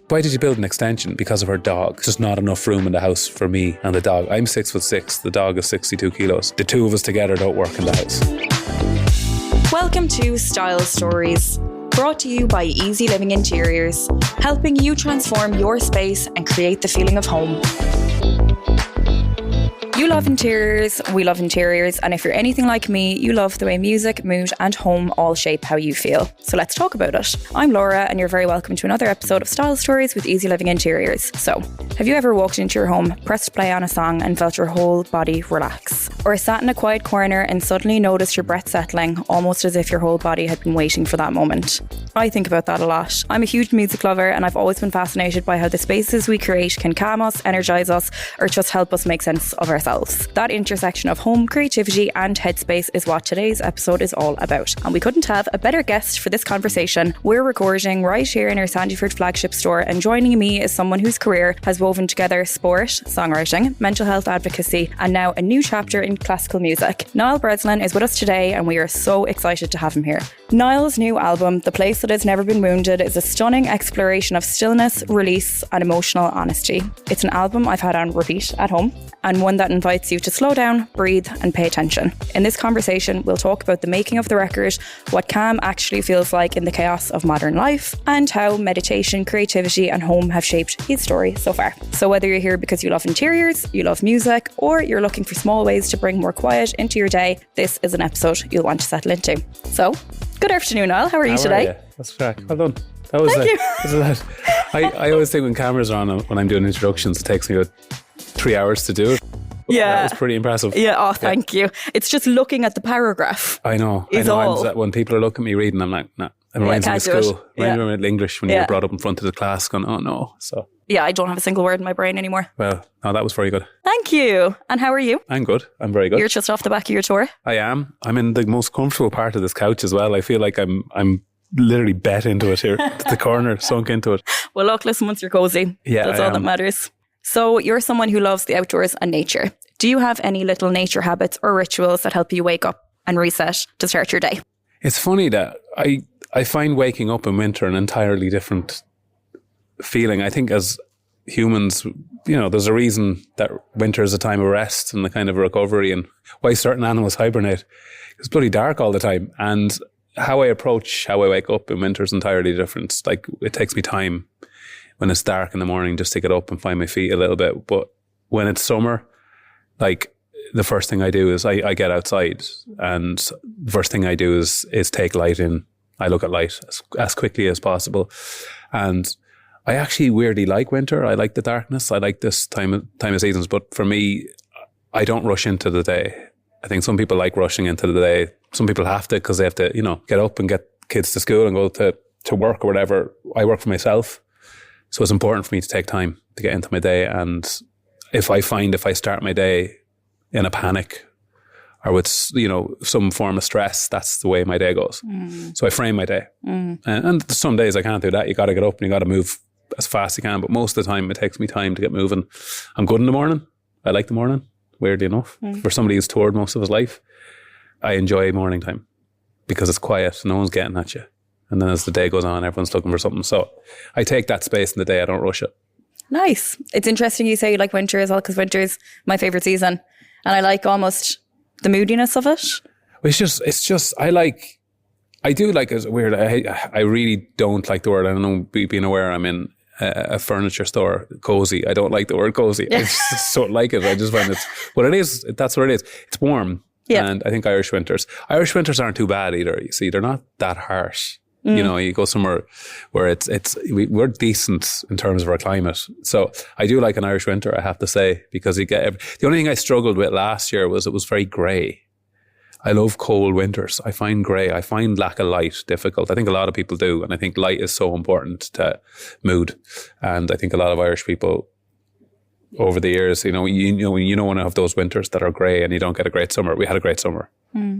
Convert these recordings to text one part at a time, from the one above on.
Why did you build an extension? Because of her dog. Just not enough room in the house for me and the dog. I'm 6'6", the dog is 62 kilos. The two of us together don't work in the house. Welcome to Style Stories, brought to you by Easy Living Interiors, helping you transform your space and create the feeling of home. You love interiors, we love interiors, and if you're anything like me, you love the way music, mood and home all shape how you feel. So let's talk about it. I'm Laura and you're very welcome to another episode of Style Stories with Easy Living Interiors. So, have you ever walked into your home, pressed play on a song and felt your whole body relax? Or sat in a quiet corner and suddenly noticed your breath settling, almost as if your whole body had been waiting for that moment? I think about that a lot. I'm a huge music lover and I've always been fascinated by how the spaces we create can calm us, energise us, or just help us make sense of ourselves. That intersection of home, creativity and headspace is what today's episode is all about. And we couldn't have a better guest for this conversation. We're recording right here in our Sandyford flagship store, and joining me is someone whose career has woven together sport, songwriting, mental health advocacy and now a new chapter in classical music. Niall Breslin is with us today and we are so excited to have him here. Niall's new album, The Place That Has Never Been Wounded, is a stunning exploration of stillness, release and emotional honesty. It's an album I've had on repeat at home and one that invites you to slow down, breathe and pay attention. In this conversation, we'll talk about the making of the record, what calm actually feels like in the chaos of modern life, and how meditation, creativity and home have shaped his story so far. So whether you're here because you love interiors, you love music, or you're looking for small ways to bring more quiet into your day, this is an episode you'll want to settle into. So, good afternoon, Niall. How are you today? That's crack. Well done. That was I always think when cameras are on, when I'm doing introductions, it takes me about 3 hours to do it. Yeah. That was pretty impressive. Yeah, oh, thank you. It's just looking at the paragraph. I know. When people are looking at me reading, I'm like, nah. It reminds me of school. Reminds me of English when you were brought up in front of the class going, oh no. So yeah, I don't have a single word in my brain anymore. Well, no, that was very good. Thank you. And how are you? I'm good. I'm very good. You're just off the back of your tour? I am. I'm in the most comfortable part of this couch as well. I feel like I'm literally bet into it here. The corner, sunk into it. Well, look, listen, once you're cozy, that's all that matters. So you're someone who loves the outdoors and nature. Do you have any little nature habits or rituals that help you wake up and reset to start your day? It's funny that I find waking up in winter an entirely different feeling. I think as humans, there's a reason that winter is a time of rest and a kind of recovery, and why certain animals hibernate. It's bloody dark all the time. And how I wake up in winter is entirely different. Like, it takes me time when it's dark in the morning just to get up and find my feet a little bit. But when it's summer, like, the first thing I do is I get outside, and the first thing I do is take light in. I look at light as quickly as possible. And I actually weirdly like winter. I like the darkness. I like this time of seasons. But for me, I don't rush into the day. I think some people like rushing into the day. Some people have to because they have to, get up and get kids to school and go to work or whatever. I work for myself. So it's important for me to take time to get into my day. And if I start my day in a panic or with, some form of stress, that's the way my day goes. So I frame my day. And some days I can't do that. You got to get up and you got to move as fast as you can. But most of the time it takes me time to get moving. I'm good in the morning. I like the morning, weirdly enough. For somebody who's toured most of his life, I enjoy morning time because it's quiet. No one's getting at you. And then as the day goes on, everyone's looking for something. So I take that space in the day. I don't rush it. Nice. It's interesting you say you like winter as well, because winter is my favourite season. And I like almost the moodiness of it. I do like, it's weird. I really don't like the word. I don't know, being aware I'm in a furniture store, cozy. I don't like the word cozy. I just don't like it. I just find it's what it is. That's what it is. It's warm. Yeah. And I think Irish winters aren't too bad either. You see, they're not that harsh. You go somewhere where we're decent in terms of our climate. So I do like an Irish winter, I have to say, because the only thing I struggled with last year was it was very grey. I love cold winters. I find grey. I find lack of light difficult. I think a lot of people do. And I think light is so important to mood. And I think a lot of Irish people over the years, you don't want to have those winters that are grey and you don't get a great summer. We had a great summer.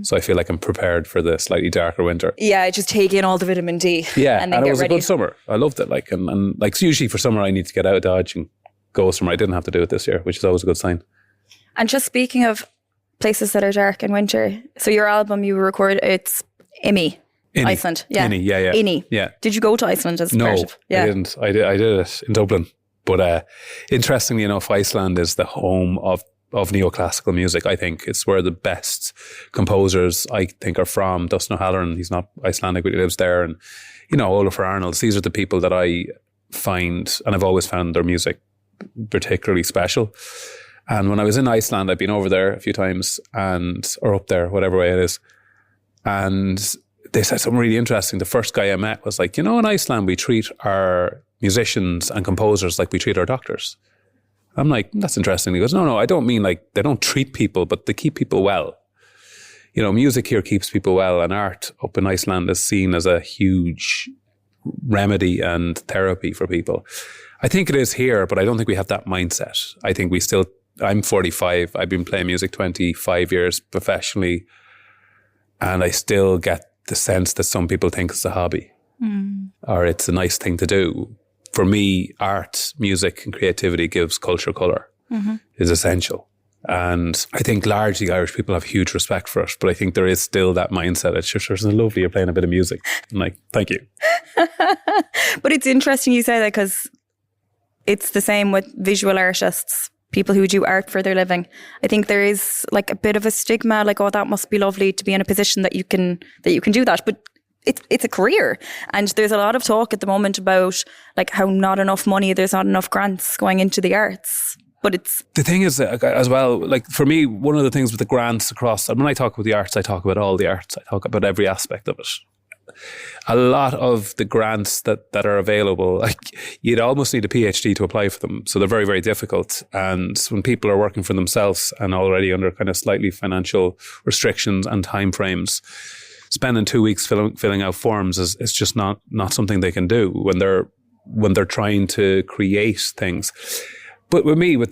So I feel like I'm prepared for the slightly darker winter. Yeah, just take in all the vitamin D. Yeah, and it was a good summer. I loved it. And usually for summer I need to get out of Dodge and go somewhere. I didn't have to do it this year, which is always a good sign. And just speaking of places that are dark in winter, so your album you record, it's Imi. Iceland. Yeah. Inni, yeah. Inni. Yeah. Did you go to Iceland as part of? No, I didn't. I did it in Dublin. But interestingly enough, Iceland is the home of neoclassical music. I think it's where the best composers, I think, are from. Dustin O'Halloran, he's not Icelandic, but he lives there. And, Olafur Arnalds, these are the people that I find, and I've always found their music particularly special. And when I was in Iceland, I've been over there a few times or up there, whatever way it is. And they said something really interesting. The first guy I met was like, in Iceland, we treat our musicians and composers like we treat our doctors. I'm like, that's interesting. He goes, no, I don't mean like they don't treat people, but they keep people well. Music here keeps people well, and art up in Iceland is seen as a huge remedy and therapy for people. I think it is here, but I don't think we have that mindset. I think I'm 45. I've been playing music 25 years professionally, and I still get the sense that some people think it's a hobby or it's a nice thing to do. For me, art, music and creativity gives culture colour, is essential. And I think largely Irish people have huge respect for it, but I think there is still that mindset. It's just, it's lovely you're playing a bit of music. I'm like, thank you. But it's interesting you say that, because it's the same with visual artists, people who do art for their living. I think there is like a bit of a stigma, like, oh, that must be lovely to be in a position that you can do that. But it's a career. And there's a lot of talk at the moment about like how not enough money, there's not enough grants going into the arts. But the thing is, as well, like for me, one of the things with the grants across, and when I talk about the arts, I talk about all the arts. I talk about every aspect of it. A lot of the grants that are available, like you'd almost need a PhD to apply for them. So they're very, very difficult. And when people are working for themselves and already under kind of slightly financial restrictions and timeframes, spending 2 weeks filling out forms is just not something they can do when they're trying to create things. But with me, with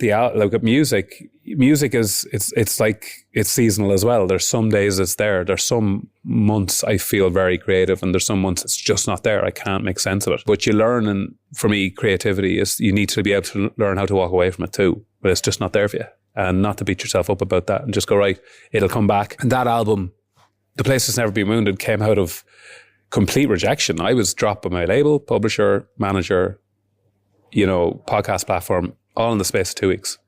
music is, it's like, it's seasonal as well. There's some days it's there. There's some months I feel very creative, and there's some months it's just not there. I can't make sense of it. But you learn, and for me, creativity is, you need to be able to learn how to walk away from it too. But it's just not there for you. And not to beat yourself up about that, and just go, right, it'll come back. And that album, The Place That's Never Been Wounded, came out of complete rejection. I was dropped by my label, publisher, manager, podcast platform, all in the space of 2 weeks.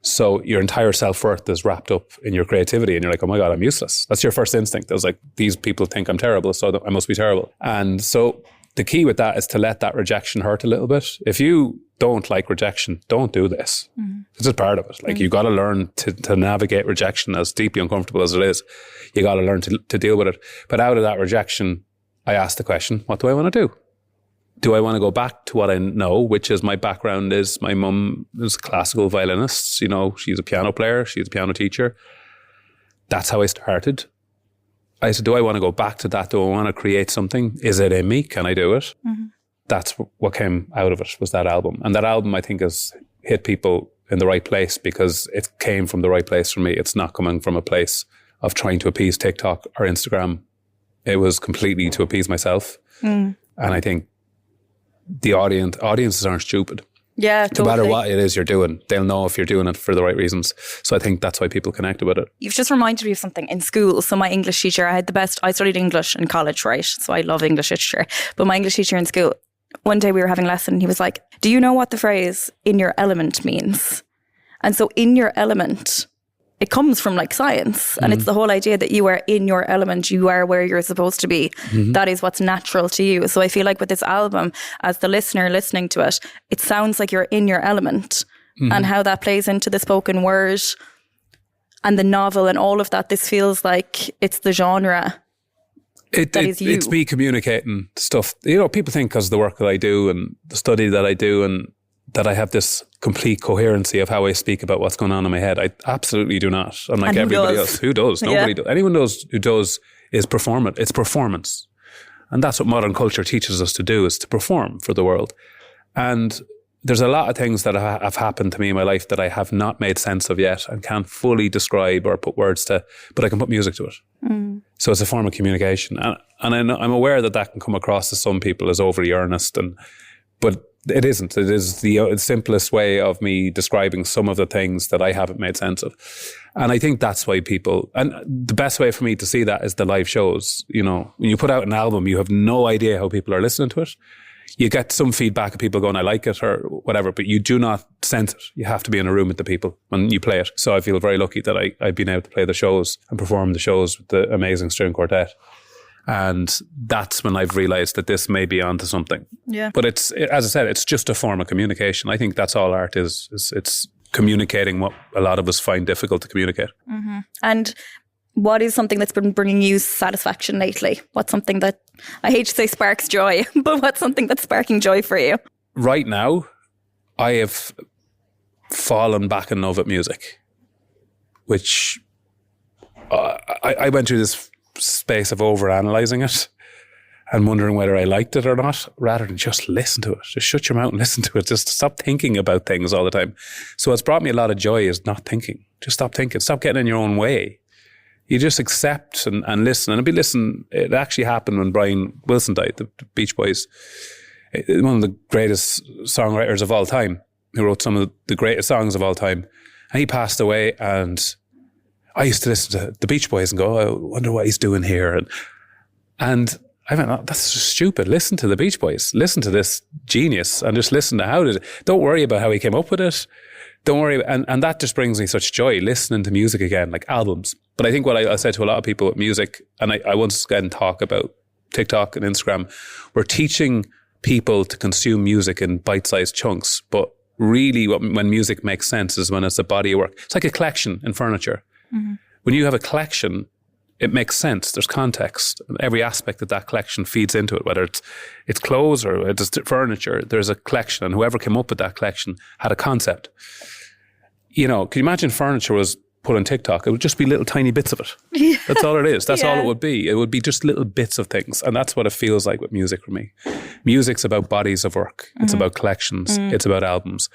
So your entire self-worth is wrapped up in your creativity, and you're like, oh my God, I'm useless. That's your first instinct. I was like, these people think I'm terrible, so I must be terrible. And so the key with that is to let that rejection hurt a little bit. If you don't like rejection, don't do this. It's just part of it. Like you got to learn to navigate rejection, as deeply uncomfortable as it is. You got to learn to deal with it. But out of that rejection, I asked the question, what do I want to do? Do I want to go back to what I know, which is my background is, my mum is a classical violinist. She's a piano player. She's a piano teacher. That's how I started. I said, do I want to go back to that? Do I want to create something? Is it in me? Can I do it? That's what came out of it, was that album. And that album, I think, has hit people in the right place because it came from the right place for me. It's not coming from a place of trying to appease TikTok or Instagram. It was completely to appease myself. And I think the audiences aren't stupid. Yeah, totally. No matter what it is you're doing, they'll know if you're doing it for the right reasons. So I think that's why people connect with it. You've just reminded me of something in school. So my English teacher, I studied English in college, right? So I love English literature. But my English teacher in school, one day we were having a lesson and he was like, do you know what the phrase "in your element" means? And so in your element, it comes from like science, and it's the whole idea that you are in your element, you are where you're supposed to be. That is what's natural to you. So I feel like with this album, as the listener listening to it, it sounds like you're in your element, and how that plays into the spoken word and the novel and all of that. This feels like it's the genre that is you. It's me communicating stuff. People think because of the work that I do and the study that I do, and that I have this complete coherency of how I speak about what's going on in my head. I absolutely do not. Unlike everybody else. Who does? Nobody does. Anyone who does is perform it. It's performance. And that's what modern culture teaches us to do, is to perform for the world. And there's a lot of things that have happened to me in my life that I have not made sense of yet and can't fully describe or put words to, but I can put music to it. So it's a form of communication. And I'm aware that can come across to some people as overly earnest, but It isn't. It is the simplest way of me describing some of the things that I haven't made sense of. And I think that's why people, and the best way for me to see that is the live shows. You know, when you put out an album, you have no idea how people are listening to it. You get some feedback of people going, I like it or whatever, but you do not sense it. You have to be in a room with the people when you play it. So I feel very lucky that I've been able to play the shows and perform the shows with the amazing string quartet. And that's when I've realized that this may be onto something. Yeah. But it's, as I said, it's just a form of communication. I think that's all art is it's communicating what a lot of us find difficult to communicate. Mm-hmm. And what is something that's been bringing you satisfaction lately? What's something that, I hate to say sparks joy, but what's something that's sparking joy for you? Right now, I have fallen back in love with music, which I went through this space of overanalyzing it and wondering whether I liked it or not, rather than just listen to it. Just shut your mouth and listen to it. Just stop thinking about things all the time. So what's brought me a lot of joy is not thinking. Just stop thinking. Stop getting in your own way. You just accept and listen. And it actually happened when Brian Wilson died, the Beach Boys, one of the greatest songwriters of all time, who wrote some of the greatest songs of all time. And he passed away, and I used to listen to the Beach Boys and go, I wonder what he's doing here. And I went, oh, that's just stupid. Listen to the Beach Boys. Listen to this genius and just listen to don't worry about how he came up with it. Don't worry. And that just brings me such joy, listening to music again, like albums. But I think what I said to a lot of people with music, and I once again talk about TikTok and Instagram, we're teaching people to consume music in bite-sized chunks. But really when music makes sense is when it's a body of work. It's like a collection in furniture. Mm-hmm. When you have a collection, it makes sense. There's context. Every aspect of that collection feeds into it, whether it's clothes or it's furniture. There's a collection, and whoever came up with that collection had a concept. You know, can you imagine furniture was put on TikTok? It would just be little tiny bits of it. Yeah. That's all it is. That's all it would be. It would be just little bits of things. And that's what it feels like with music for me. Music's about bodies of work. Mm-hmm. It's about collections. Mm-hmm. It's about albums.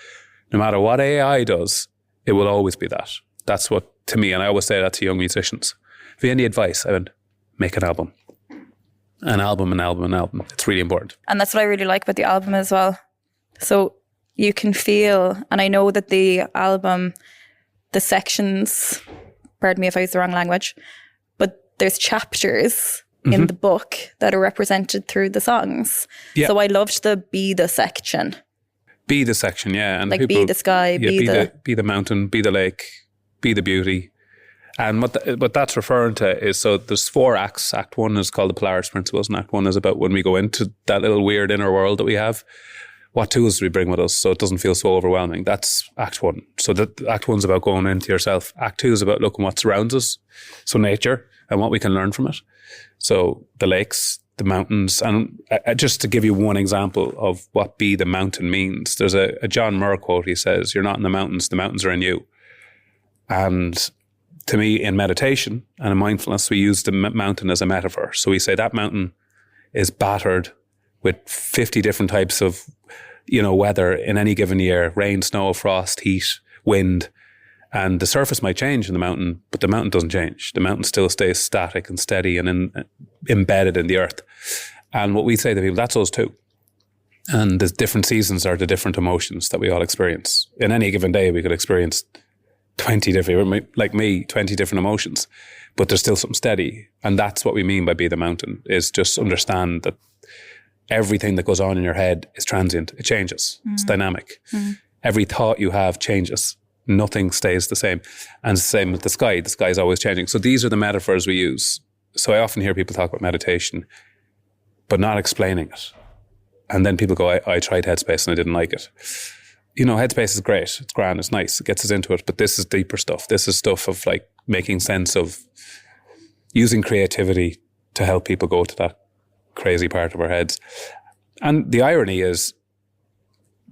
No matter what AI does, it will always be that. That's what, to me, and I always say that to young musicians. If you have any advice, I would make an album. An album, an album, an album. It's really important. And that's what I really like about the album as well. So you can feel, and I know that the album, the sections, pardon me if I use the wrong language, but there's chapters in the book that are represented through the songs. Yeah. So I loved the Be the section. Be the section, yeah. And like people, be the sky, be the mountain, be the lake, be the beauty. And what that's referring to is, so there's 4 acts. Act 1 is called the Polaris Principles, and Act 1 is about when we go into that little weird inner world that we have, what tools do we bring with us so it doesn't feel so overwhelming? That's Act 1. So that Act 1's about going into yourself. Act 2 is about looking what surrounds us, so nature, and what we can learn from it. So the lakes, the mountains, and just to give you one example of what be the mountain means, there's a John Muir quote. He says, "You're not in the mountains are in you." And to me, in meditation and in mindfulness, we use the mountain as a metaphor. So we say that mountain is battered with 50 different types of, weather in any given year: rain, snow, frost, heat, wind. And the surface might change in the mountain, but the mountain doesn't change. The mountain still stays static and steady and embedded in the earth. And what we say to people, that's us too. And the different seasons are the different emotions that we all experience. In any given day, we could experience 20 different, like me, 20 different emotions, but there's still something steady. And that's what we mean by be the mountain, is just understand that everything that goes on in your head is transient. It changes. Mm-hmm. It's dynamic. Mm-hmm. Every thought you have changes. Nothing stays the same. And it's the same with the sky. The sky is always changing. So these are the metaphors we use. So I often hear people talk about meditation, but not explaining it. And then people go, I tried Headspace and I didn't like it. Headspace is great. It's grand. It's nice. It gets us into it. But this is deeper stuff. This is stuff of like making sense of using creativity to help people go to that crazy part of our heads. And the irony is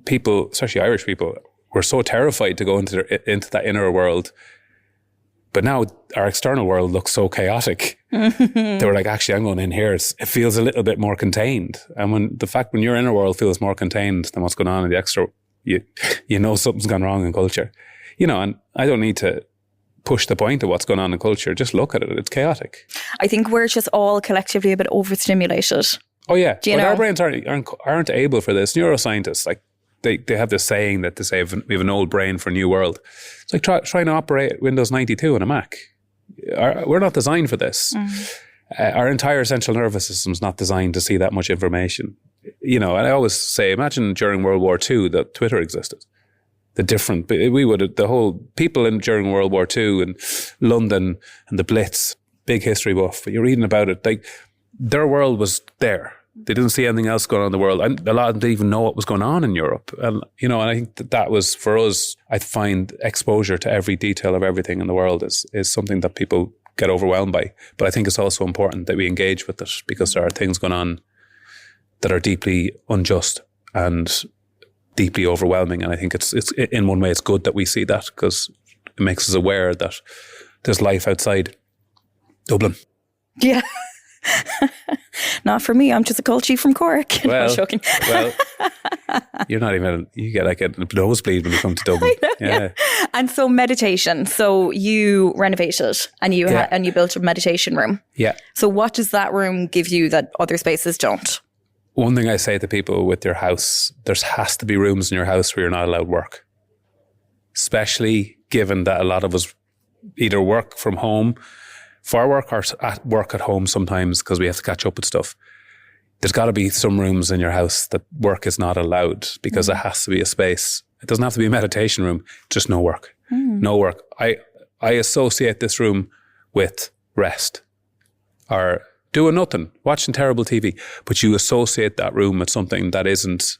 people, especially Irish people, were so terrified to go into that inner world. But now our external world looks so chaotic. They were like, actually, I'm going in here. It feels a little bit more contained. And when your inner world feels more contained than what's going on in the extra, you know something's gone wrong in culture. And I don't need to push the point of what's going on in culture. Just look at it. It's chaotic. I think we're just all collectively a bit overstimulated. Oh yeah, Do you but know? our brains aren't able for this. Neuroscientists, like they have this saying that they say we have an old brain for a new world. It's like trying to operate Windows 92 on a Mac. We're not designed for this. Our entire central nervous system is not designed to see that much information. You know, and I always say, imagine during World War II that Twitter existed. The whole people during World War II in London and the Blitz, big history buff, you're reading about it, like their world was there. They didn't see anything else going on in the world. And a lot of them didn't even know what was going on in Europe. And, you know, and I think that was, for us, I find exposure to every detail of everything in the world is something that people get overwhelmed by. But I think it's also important that we engage with it, because there are things going on that are deeply unjust and deeply overwhelming. And I think it's in one way, it's good that we see that, because it makes us aware that there's life outside Dublin. Yeah. Not for me. I'm just a culture from Cork. Well, no, I'm joking. Well, you're not even, you get like a nosebleed when you come to Dublin. I know, yeah. And so meditation. So you renovated and you and you built a meditation room. Yeah. So what does that room give you that other spaces don't? One thing I say to people with your house, there has to be rooms in your house where you're not allowed work. Especially given that a lot of us either work from home for work or work at home sometimes because we have to catch up with stuff. There's got to be some rooms in your house that work is not allowed, because it has to be a space. It doesn't have to be a meditation room, just no work. No work. I associate this room with rest or doing nothing, watching terrible TV, but you associate that room with something that isn't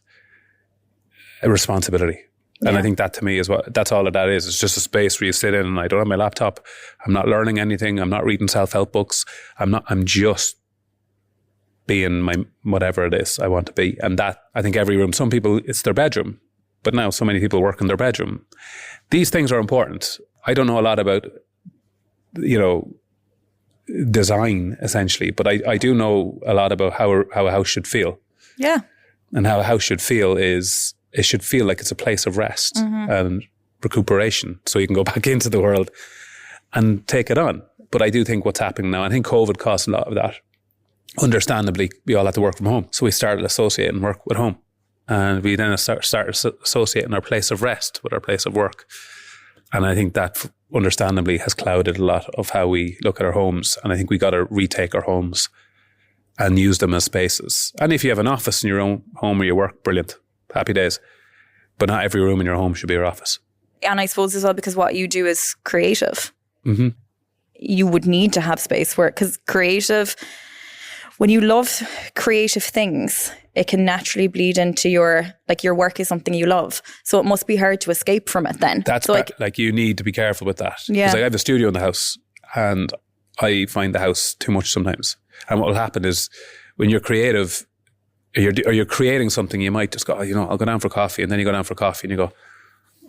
a responsibility. And I think that to me is that's all that is. It's just a space where you sit in and I don't have my laptop. I'm not learning anything. I'm not reading self-help books. I'm just being my, whatever it is I want to be. And that, I think every room, some people, it's their bedroom, but now so many people work in their bedroom. These things are important. I don't know a lot about, you know, design essentially, but I do know a lot about how a house should feel. Yeah. And how a house should feel is, it should feel like it's a place of rest and recuperation, so you can go back into the world and take it on. But I do think what's happening now, I think COVID caused a lot of that. Understandably, we all had to work from home. So we started associating work with home. And we then started associating our place of rest with our place of work. And I think that understandably has clouded a lot of how we look at our homes. And I think we got to retake our homes and use them as spaces. And if you have an office in your own home where you work, brilliant. Happy days. But not every room in your home should be your office. And I suppose as well, because what you do is creative. You would need to have space where, because creative, when you love creative things, it can naturally bleed into your work is something you love. So it must be hard to escape from it then. That's so like you need to be careful with that. Yeah. Because I have a studio in the house and I find the house too much sometimes. And what will happen is when you're creative, or you're creating something, you might just go, I'll go down for coffee. And then you go down for coffee and you go,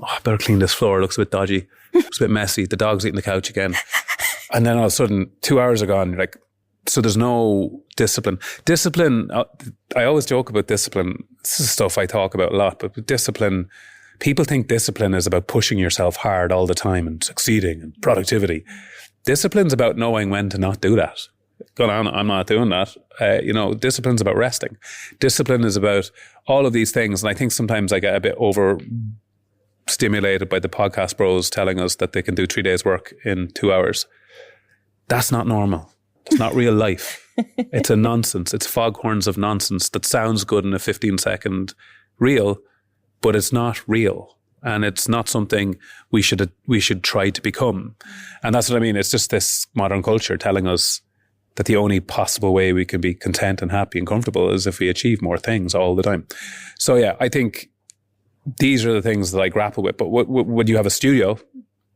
I better clean this floor. It looks a bit dodgy. It's a bit messy. The dog's eating the couch again. And then all of a sudden, 2 hours are gone. You're like, so there's no discipline. Discipline, I always joke about discipline. This is stuff I talk about a lot, but with discipline, people think discipline is about pushing yourself hard all the time and succeeding and productivity. Discipline's about knowing when to not do that. Go on, I'm not doing that. Discipline's about resting. Discipline is about all of these things. And I think sometimes I get a bit overstimulated by the podcast bros telling us that they can do 3 days work in 2 hours. That's not normal. It's not real life. It's a nonsense. It's foghorns of nonsense that sounds good in a 15-second reel, but it's not real. And it's not something we should try to become. And that's what I mean. It's just this modern culture telling us that the only possible way we can be content and happy and comfortable is if we achieve more things all the time. So yeah, I think these are the things that I grapple with. But when you have a studio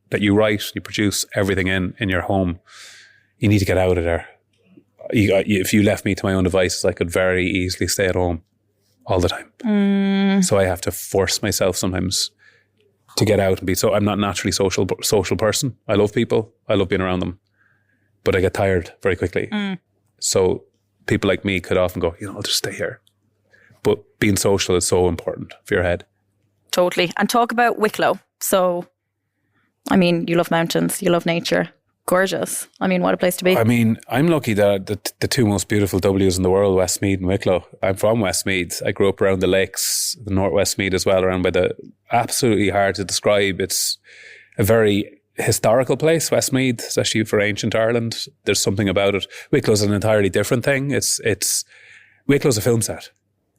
that you write, you produce everything in your home, you need to get out of there. If you left me to my own devices, I could very easily stay at home all the time. So I have to force myself sometimes to get out and be. So I'm not naturally social person. I love people. I love being around them. But I get tired very quickly. So people like me could often go, I'll just stay here. But being social is so important for your head. Totally. And talk about Wicklow. So, I mean, you love mountains, you love nature. Gorgeous. I mean, what a place to be. I mean, I'm lucky that the two most beautiful W's in the world, Westmeath and Wicklow. I'm from Westmeath. I grew up around the lakes, the North Westmeath as well, around by the, absolutely hard to describe. It's a very historical place, Westmeath, especially for ancient Ireland. There's something about it. Wicklow's an entirely different thing. Wicklow's a film set.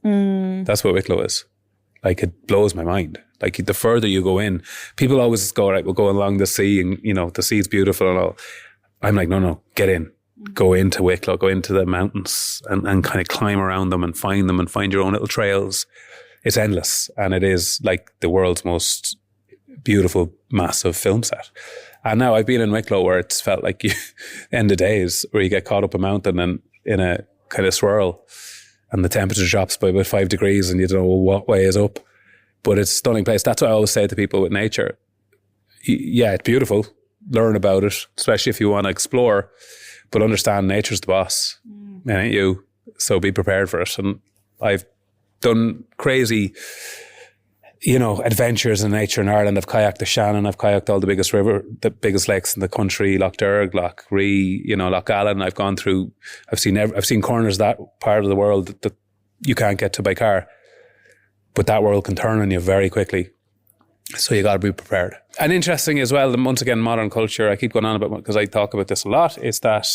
That's what Wicklow is. Like, it blows my mind. Like, the further you go in, people always go, right, we'll go along the sea and, you know, the sea's beautiful and all. I'm like, no, get in. Go into Wicklow, go into the mountains and kind of climb around them and find your own little trails. It's endless. And it is like the world's most beautiful, massive film set. And now I've been in Wicklow where it's felt like end of days where you get caught up a mountain and in a kind of swirl and the temperature drops by about 5 degrees and you don't know what way is up. But it's a stunning place. That's what I always say to people with nature. Yeah, it's beautiful. Learn about it, especially if you want to explore. But understand nature's the boss. It ain't you. So be prepared for it. And I've done crazy, you know, adventures in nature in Ireland. I've kayaked the Shannon. I've kayaked all the biggest lakes in the country, Loch Derg, Loch Ree, you know, Loch Allen. I've seen corners of that part of the world that you can't get to by car. But that world can turn on you very quickly. So you got to be prepared. And interesting as well, once again, modern culture, I keep going on about it because I talk about this a lot, is that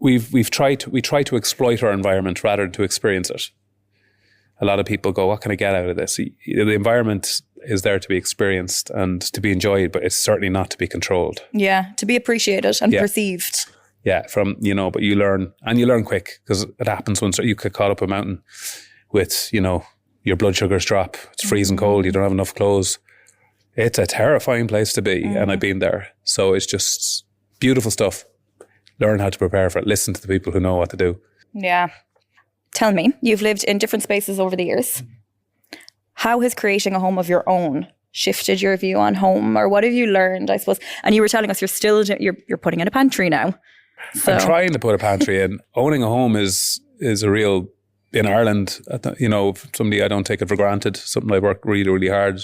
we try to exploit our environment rather than to experience it. A lot of people go, what can I get out of this? The environment is there to be experienced and to be enjoyed, but it's certainly not to be controlled. Yeah, to be appreciated and perceived. Yeah, but you learn quick because it happens once you get caught up a mountain with, you know, your blood sugars drop, it's freezing cold, you don't have enough clothes. It's a terrifying place to be, and I've been there. So it's just beautiful stuff. Learn how to prepare for it. Listen to the people who know what to do. Yeah. Tell me, you've lived in different spaces over the years. How has creating a home of your own shifted your view on home, or what have you learned, I suppose? And you were telling us you're putting in a pantry now. So. I'm trying to put a pantry in. Owning a home is a real, in Ireland, you know, somebody I don't take it for granted, something I worked really, really hard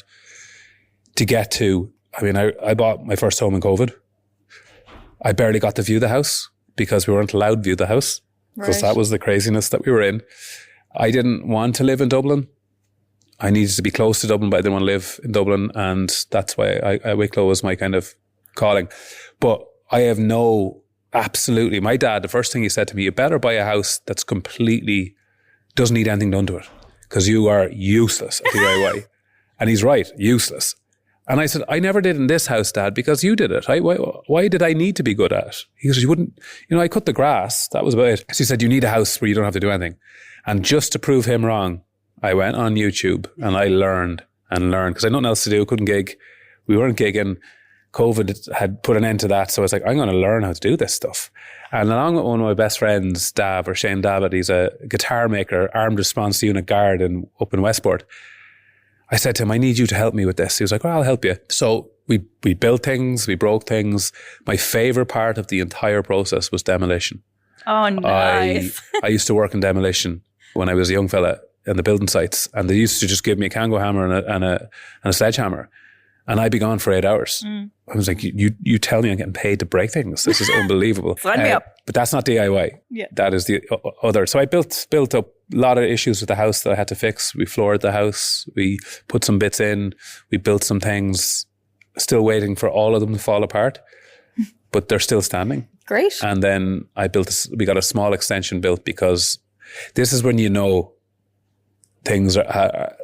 to get to. I mean, I bought my first home in COVID. I barely got to view the house because we weren't allowed to view the house because that was the craziness that we were in. I didn't want to live in Dublin. I needed to be close to Dublin, but I didn't want to live in Dublin. And that's why Wicklow was my kind of calling. But I have absolutely, my dad, the first thing he said to me, you better buy a house that's completely, doesn't need anything done to it because you are useless at DIY. And he's right, useless. And I said, I never did in this house, Dad, because you did it. Why did I need to be good at it? He goes, you wouldn't, you know, I cut the grass. That was about it. So he said, you need a house where you don't have to do anything. And just to prove him wrong, I went on YouTube and I learned because I had nothing else to do. Couldn't gig. We weren't gigging. COVID had put an end to that. So I was like, I'm going to learn how to do this stuff. And along with one of my best friends, Shane Davitt, he's a guitar maker, armed response unit guard up in Westport. I said to him, I need you to help me with this. He was like, well, I'll help you. So we built things, we broke things. My favorite part of the entire process was demolition. Oh, nice. I used to work in demolition when I was a young fella in the building sites, and they used to just give me a Kango hammer and a sledgehammer, and I'd be gone for 8 hours. I was like, you tell me I'm getting paid to break things. This is unbelievable. Sign me up. But that's not DIY. Yeah. That is the other. So I built up a lot of issues with the house that I had to fix. We floored the house. We put some bits in. We built some things. Still waiting for all of them to fall apart, but they're still standing. Great. And then we got a small extension built because this is when you know things are,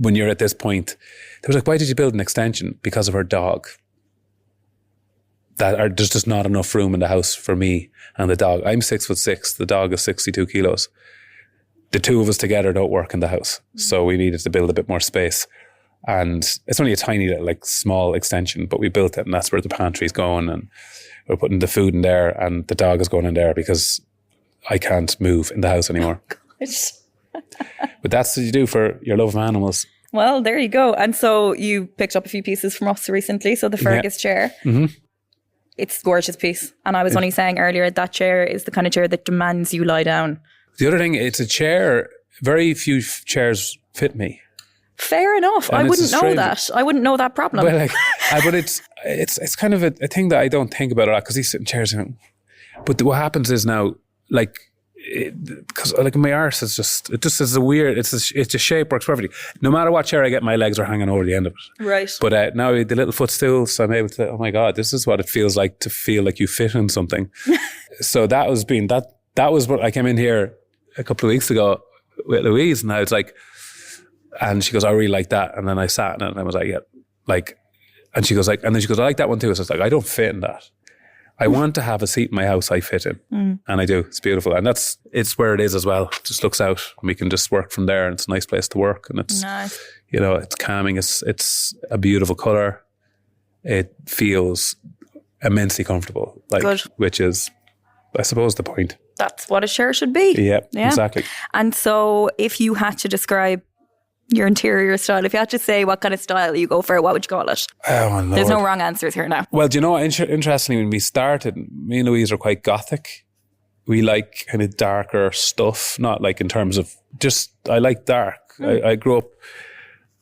when you're at this point. They was like, why did you build an extension? Because of our dog. There's just not enough room in the house for me and the dog. I'm 6'6". The dog is 62 kilos. The two of us together don't work in the house. So we needed to build a bit more space. And it's only a tiny little, small extension, but we built it, and that's where the pantry's going, and we're putting the food in there, and the dog is going in there because I can't move in the house anymore. But that's what you do for your love of animals. Well, there you go. And so you picked up a few pieces from us recently. So the Fergus chair. Mm-hmm. It's a gorgeous piece. And I was only saying earlier, that chair is the kind of chair that demands you lie down. The other thing, it's a chair, very few chairs fit me. Fair enough. And I wouldn't know that. I wouldn't know that problem. But it's kind of a thing that I don't think about a lot because these sit in chairs. But what happens is now, like, because like my arse is just is a weird. It's a shape works perfectly. No matter what chair I get, my legs are hanging over the end of it. Right. But now the little footstools, so I'm able to. Oh my God, this is what it feels like to feel like you fit in something. So that was what I came in here a couple of weeks ago with Louise, and I was like, and she goes, I really like that, and then I sat in it, and I was like, yeah, like, and she goes like, and then she goes, I like that one too. So it's like, I don't fit in that. I want to have a seat in my house I fit in. And I do. It's beautiful. And it's where it is as well. It just looks out and we can just work from there, and it's a nice place to work, and it's nice. It's calming. It's a beautiful colour. It feels immensely comfortable. Like, good. Which is, I suppose, the point. That's what a chair should be. Yeah, exactly. And so if you had to describe your interior style, if you had to say what kind of style you go for, what would you call it? Oh, Lord. There's no wrong answers here now. Well, do you know what? Interestingly, when we started, me and Louise are quite gothic. We like kind of darker stuff, not like in terms of just, I like dark. I grew up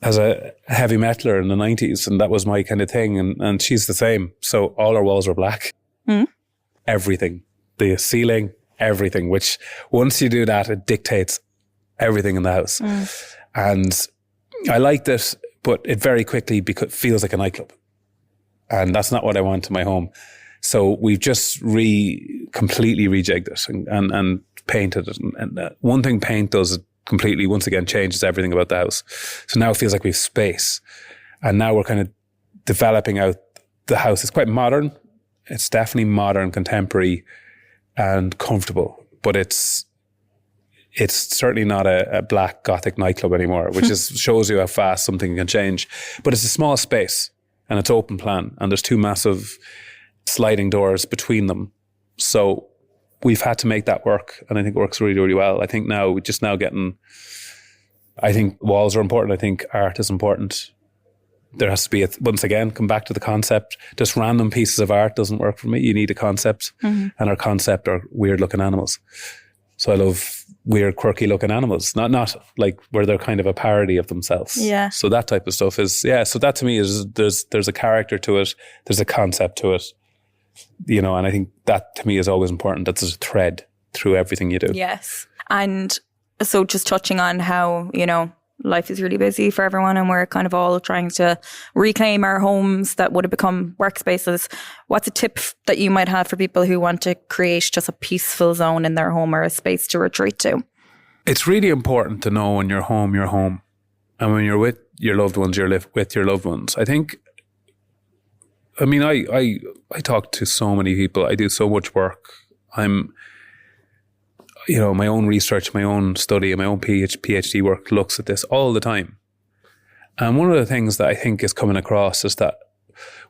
as a heavy metaler in the 90s, and that was my kind of thing. And she's the same. So all our walls were black. Everything. The ceiling, everything, which once you do that, it dictates everything in the house. And I liked it, but it very quickly feels like a nightclub. And that's not what I want in my home. So we've just completely rejigged it and painted it. And one thing paint does, it completely, once again, changes everything about the house. So now it feels like we have space. And now we're kind of developing out the house. It's quite modern. It's definitely modern, contemporary, and comfortable. But it's certainly not a black gothic nightclub anymore, which shows you how fast something can change. But it's a small space and it's open plan, and there's two massive sliding doors between them. So we've had to make that work, and I think it works really, really well. I think now we're just now getting, I think walls are important. I think art is important. There has to be, once again, come back to the concept. Just random pieces of art doesn't work for me. You need a concept, and our concept are weird looking animals. So I love weird, quirky looking animals, not like where they're kind of a parody of themselves. Yeah. So that type of stuff is, so that to me is, there's a character to it. There's a concept to it, and I think that to me is always important. That's a thread through everything you do. Yes. And so just touching on how, life is really busy for everyone, and we're kind of all trying to reclaim our homes that would have become workspaces. What's a tip that you might have for people who want to create just a peaceful zone in their home or a space to retreat to? It's really important to know when you're home. And when you're with your loved ones, you're with your loved ones. I talk to so many people. I do so much work. I'm, my own research, my own study, my own PhD work looks at this all the time. And one of the things that I think is coming across is that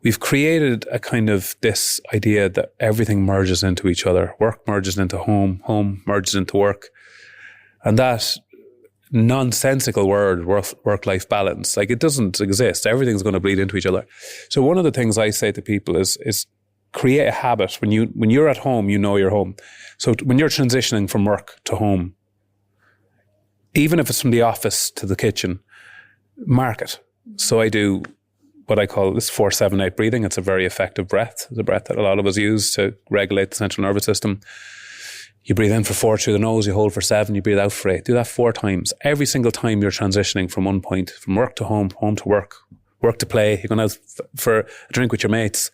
we've created a kind of this idea that everything merges into each other. Work merges into home, home merges into work. And that nonsensical word, work-life balance, like, it doesn't exist. Everything's going to bleed into each other. So one of the things I say to people is create a habit. When you're at home, you're home. So when you're transitioning from work to home, even if it's from the office to the kitchen, mark it. So I do what I call this 4-7-8 breathing. It's a very effective breath. It's a breath that a lot of us use to regulate the central nervous system. You breathe in for 4 through the nose, you hold for 7, you breathe out for 8. Do that 4 times. Every single time you're transitioning from one point, from work to home, home to work to play, you're going out for a drink with your mates.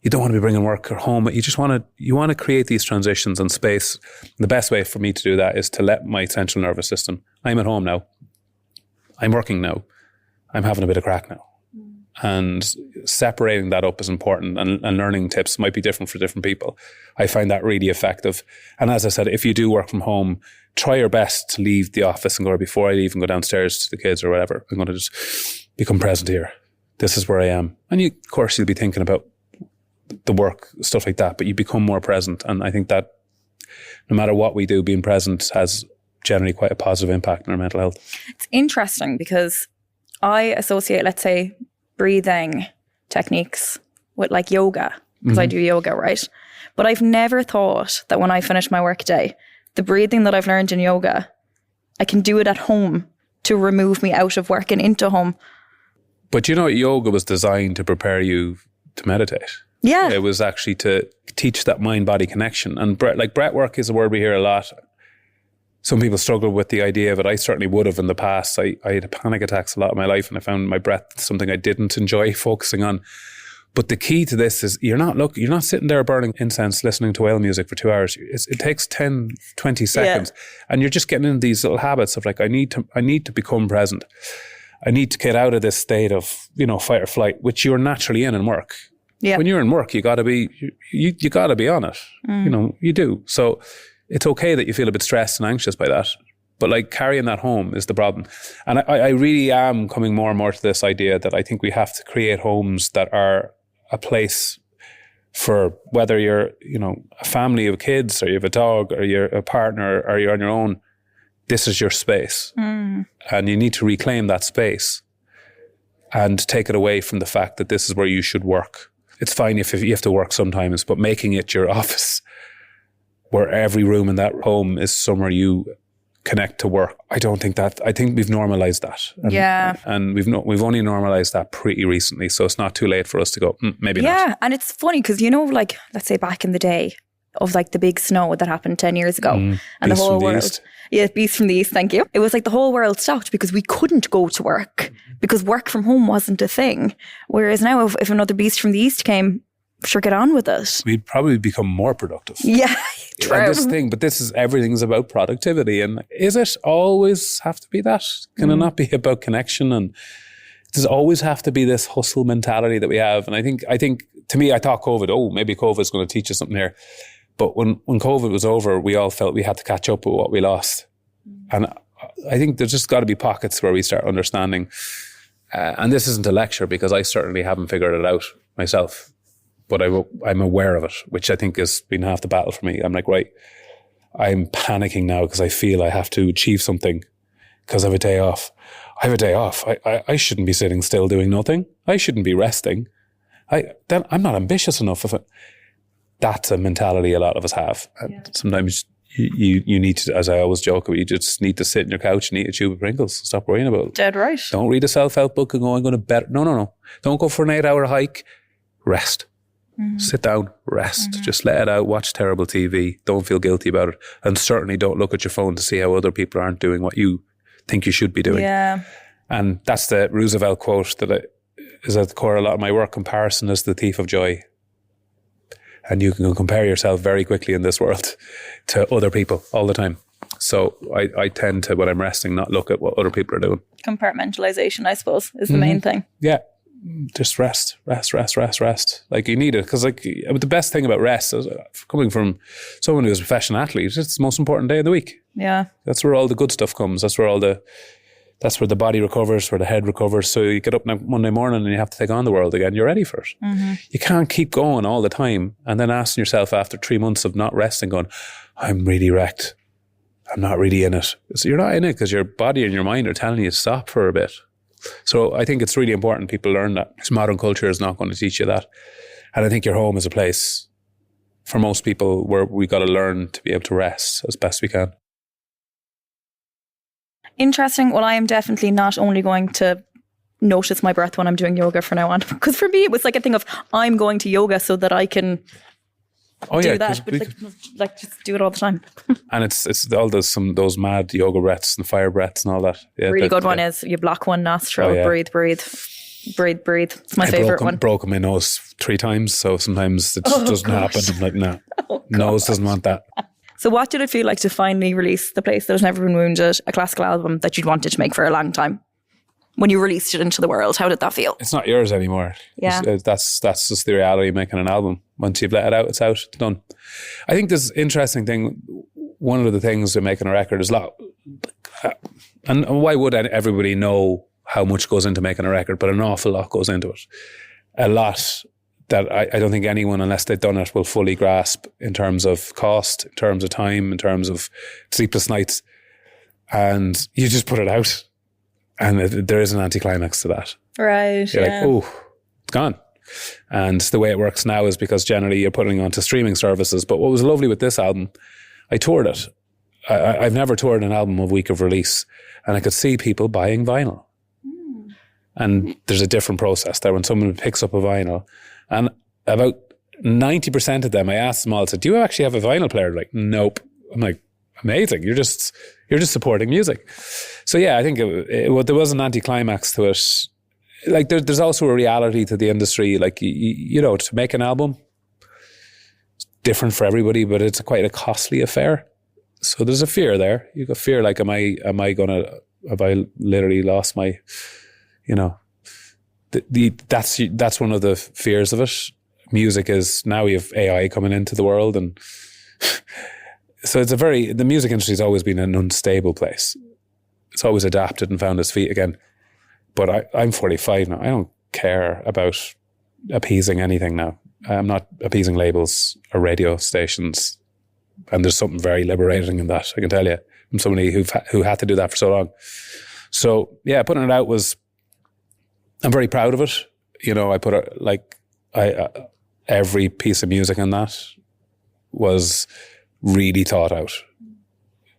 You don't want to be bringing work or home. You just want to create these transitions in space. The best way for me to do that is to let my central nervous system, I'm at home now. I'm working now. I'm having a bit of crack now. And separating that up is important, and learning tips might be different for different people. I find that really effective. And as I said, if you do work from home, try your best to leave the office and go, before I leave and go downstairs to the kids or whatever, I'm going to just become present here. This is where I am. And of course, you'll be thinking about the work, stuff like that, but you become more present. And I think that no matter what we do, being present has generally quite a positive impact on our mental health. It's interesting because I associate, let's say, breathing techniques with like yoga, because I do yoga, right? But I've never thought that when I finish my work day, the breathing that I've learned in yoga, I can do it at home to remove me out of work and into home. But yoga was designed to prepare you to meditate. Yeah. It was actually to teach that mind-body connection. And breath work is a word we hear a lot. Some people struggle with the idea of it. I certainly would have in the past. I had panic attacks a lot of my life, and I found my breath something I didn't enjoy focusing on. But the key to this is you're not sitting there burning incense, listening to whale music for 2 hours. It takes 10, 20 seconds. And you're just getting into these little habits of like, I need to become present. I need to get out of this state of, fight or flight, which you're naturally in work. Yeah. When you're in work, you gotta be on it. You do. So it's okay that you feel a bit stressed and anxious by that. But like carrying that home is the problem. And I really am coming more and more to this idea that I think we have to create homes that are a place for whether you're, a family of kids or you have a dog or you're a partner or you're on your own, this is your space. And you need to reclaim that space and take it away from the fact that this is where you should work. It's fine if you have to work sometimes, but making it your office where every room in that home is somewhere you connect to work. I think we've normalized that. And we've only normalized that pretty recently. So it's not too late for us to go, maybe not. Yeah. And it's funny because, like, let's say back in the day of like the big snow that happened 10 years ago and the whole world. East. Yeah, Beast from the East, thank you. It was like the whole world stopped because we couldn't go to work because work from home wasn't a thing. Whereas now if another Beast from the East came, sure, get on with it. We'd probably become more productive. Yeah, true. And everything's about productivity. And is it always have to be that? Can it not be about connection? And does it always have to be this hustle mentality that we have? And I think to me, I thought COVID, maybe COVID is going to teach us something here. But when COVID was over, we all felt we had to catch up with what we lost. And I think there's just got to be pockets where we start understanding. And this isn't a lecture because I certainly haven't figured it out myself. But I'm aware of it, which I think has been half the battle for me. I'm like, right, I'm panicking now because I feel I have to achieve something because I have a day off. I have a day off. I shouldn't be sitting still doing nothing. I shouldn't be resting. I'm not ambitious enough of it. That's a mentality a lot of us have. And sometimes you need to, as I always joke about, you just need to sit on your couch and eat a tube of Pringles. Stop worrying about it. Dead right. Don't read a self-help book and go, I'm going to bet. No. Don't go for an 8-hour hike. Rest. Sit down, rest, just let it out, watch terrible TV, don't feel guilty about it, and certainly don't look at your phone to see how other people aren't doing what you think you should be doing. Yeah. And that's the Roosevelt quote that is at the core of a lot of my work. Comparison is the thief of joy. And you can compare yourself very quickly in this world to other people all the time. So I tend to, when I'm resting, not look at what other people are doing. Compartmentalization, I suppose, is the main thing. Yeah. Just rest. Like you need it. Because the best thing about rest is coming from someone who's a professional athlete, it's the most important day of the week. Yeah. That's where all the good stuff comes. That's where the body recovers, where the head recovers. So you get up Monday morning and you have to take on the world again. You're ready for it. You can't keep going all the time and then asking yourself after 3 months of not resting going, I'm really wrecked. I'm not really in it. So you're not in it because your body and your mind are telling you to stop for a bit. So I think it's really important people learn that. This modern culture is not going to teach you that. And I think your home is a place for most people where we got to learn to be able to rest as best we can. Interesting. Well, I am definitely not only going to notice my breath when I'm doing yoga from now on. Because for me, it was like a thing of I'm going to yoga so that I can do that. But just do it all the time. And it's all those mad yoga breaths and fire breaths and all that. Yeah, really good one is you block one nostril, breathe. It's my favourite one. Broke my nose 3 times, so sometimes it just doesn't happen. I'm like, no, nose doesn't want that. So what did it feel like to finally release The Place That Has Never Been Wounded, a classical album that you'd wanted to make for a long time? When you released it into the world, how did that feel? It's not yours anymore. Yeah. That's just the reality of making an album. Once you've let it out, it's out, it's done. I think this interesting thing, one of the things with making a record is and why would everybody know how much goes into making a record, but an awful lot goes into it. A lot that I don't think anyone, unless they've done it, will fully grasp in terms of cost, in terms of time, in terms of sleepless nights. And you just put it out. And there is an anticlimax to that. Right. You're like, oh, it's gone. And the way it works now is because generally you're putting it onto streaming services. But what was lovely with this album, I toured it. I've never toured an album a week of release. And I could see people buying vinyl. And there's a different process there. When someone picks up a vinyl And about 90% of them, I asked them all, I said, do you actually have a vinyl player? They're like, nope. I'm like, amazing. You're just supporting music. So yeah, I think there was an anticlimax to it. Like there's also a reality to the industry. Like, you know, to make an album, it's different for everybody, but it's quite a costly affair. So there's a fear there. You got fear like, have I literally lost my, you know, that's one of the fears of it. Music is, now we have AI coming into the world, and so the music industry has always been an unstable place. It's always adapted and found its feet again. But I'm 45 now. I don't care about appeasing anything now. I'm not appeasing labels or radio stations. And there's something very liberating in that, I can tell you, from somebody who had to do that for so long. So yeah, putting it out I'm very proud of it. You know, I put it every piece of music in that was really thought out.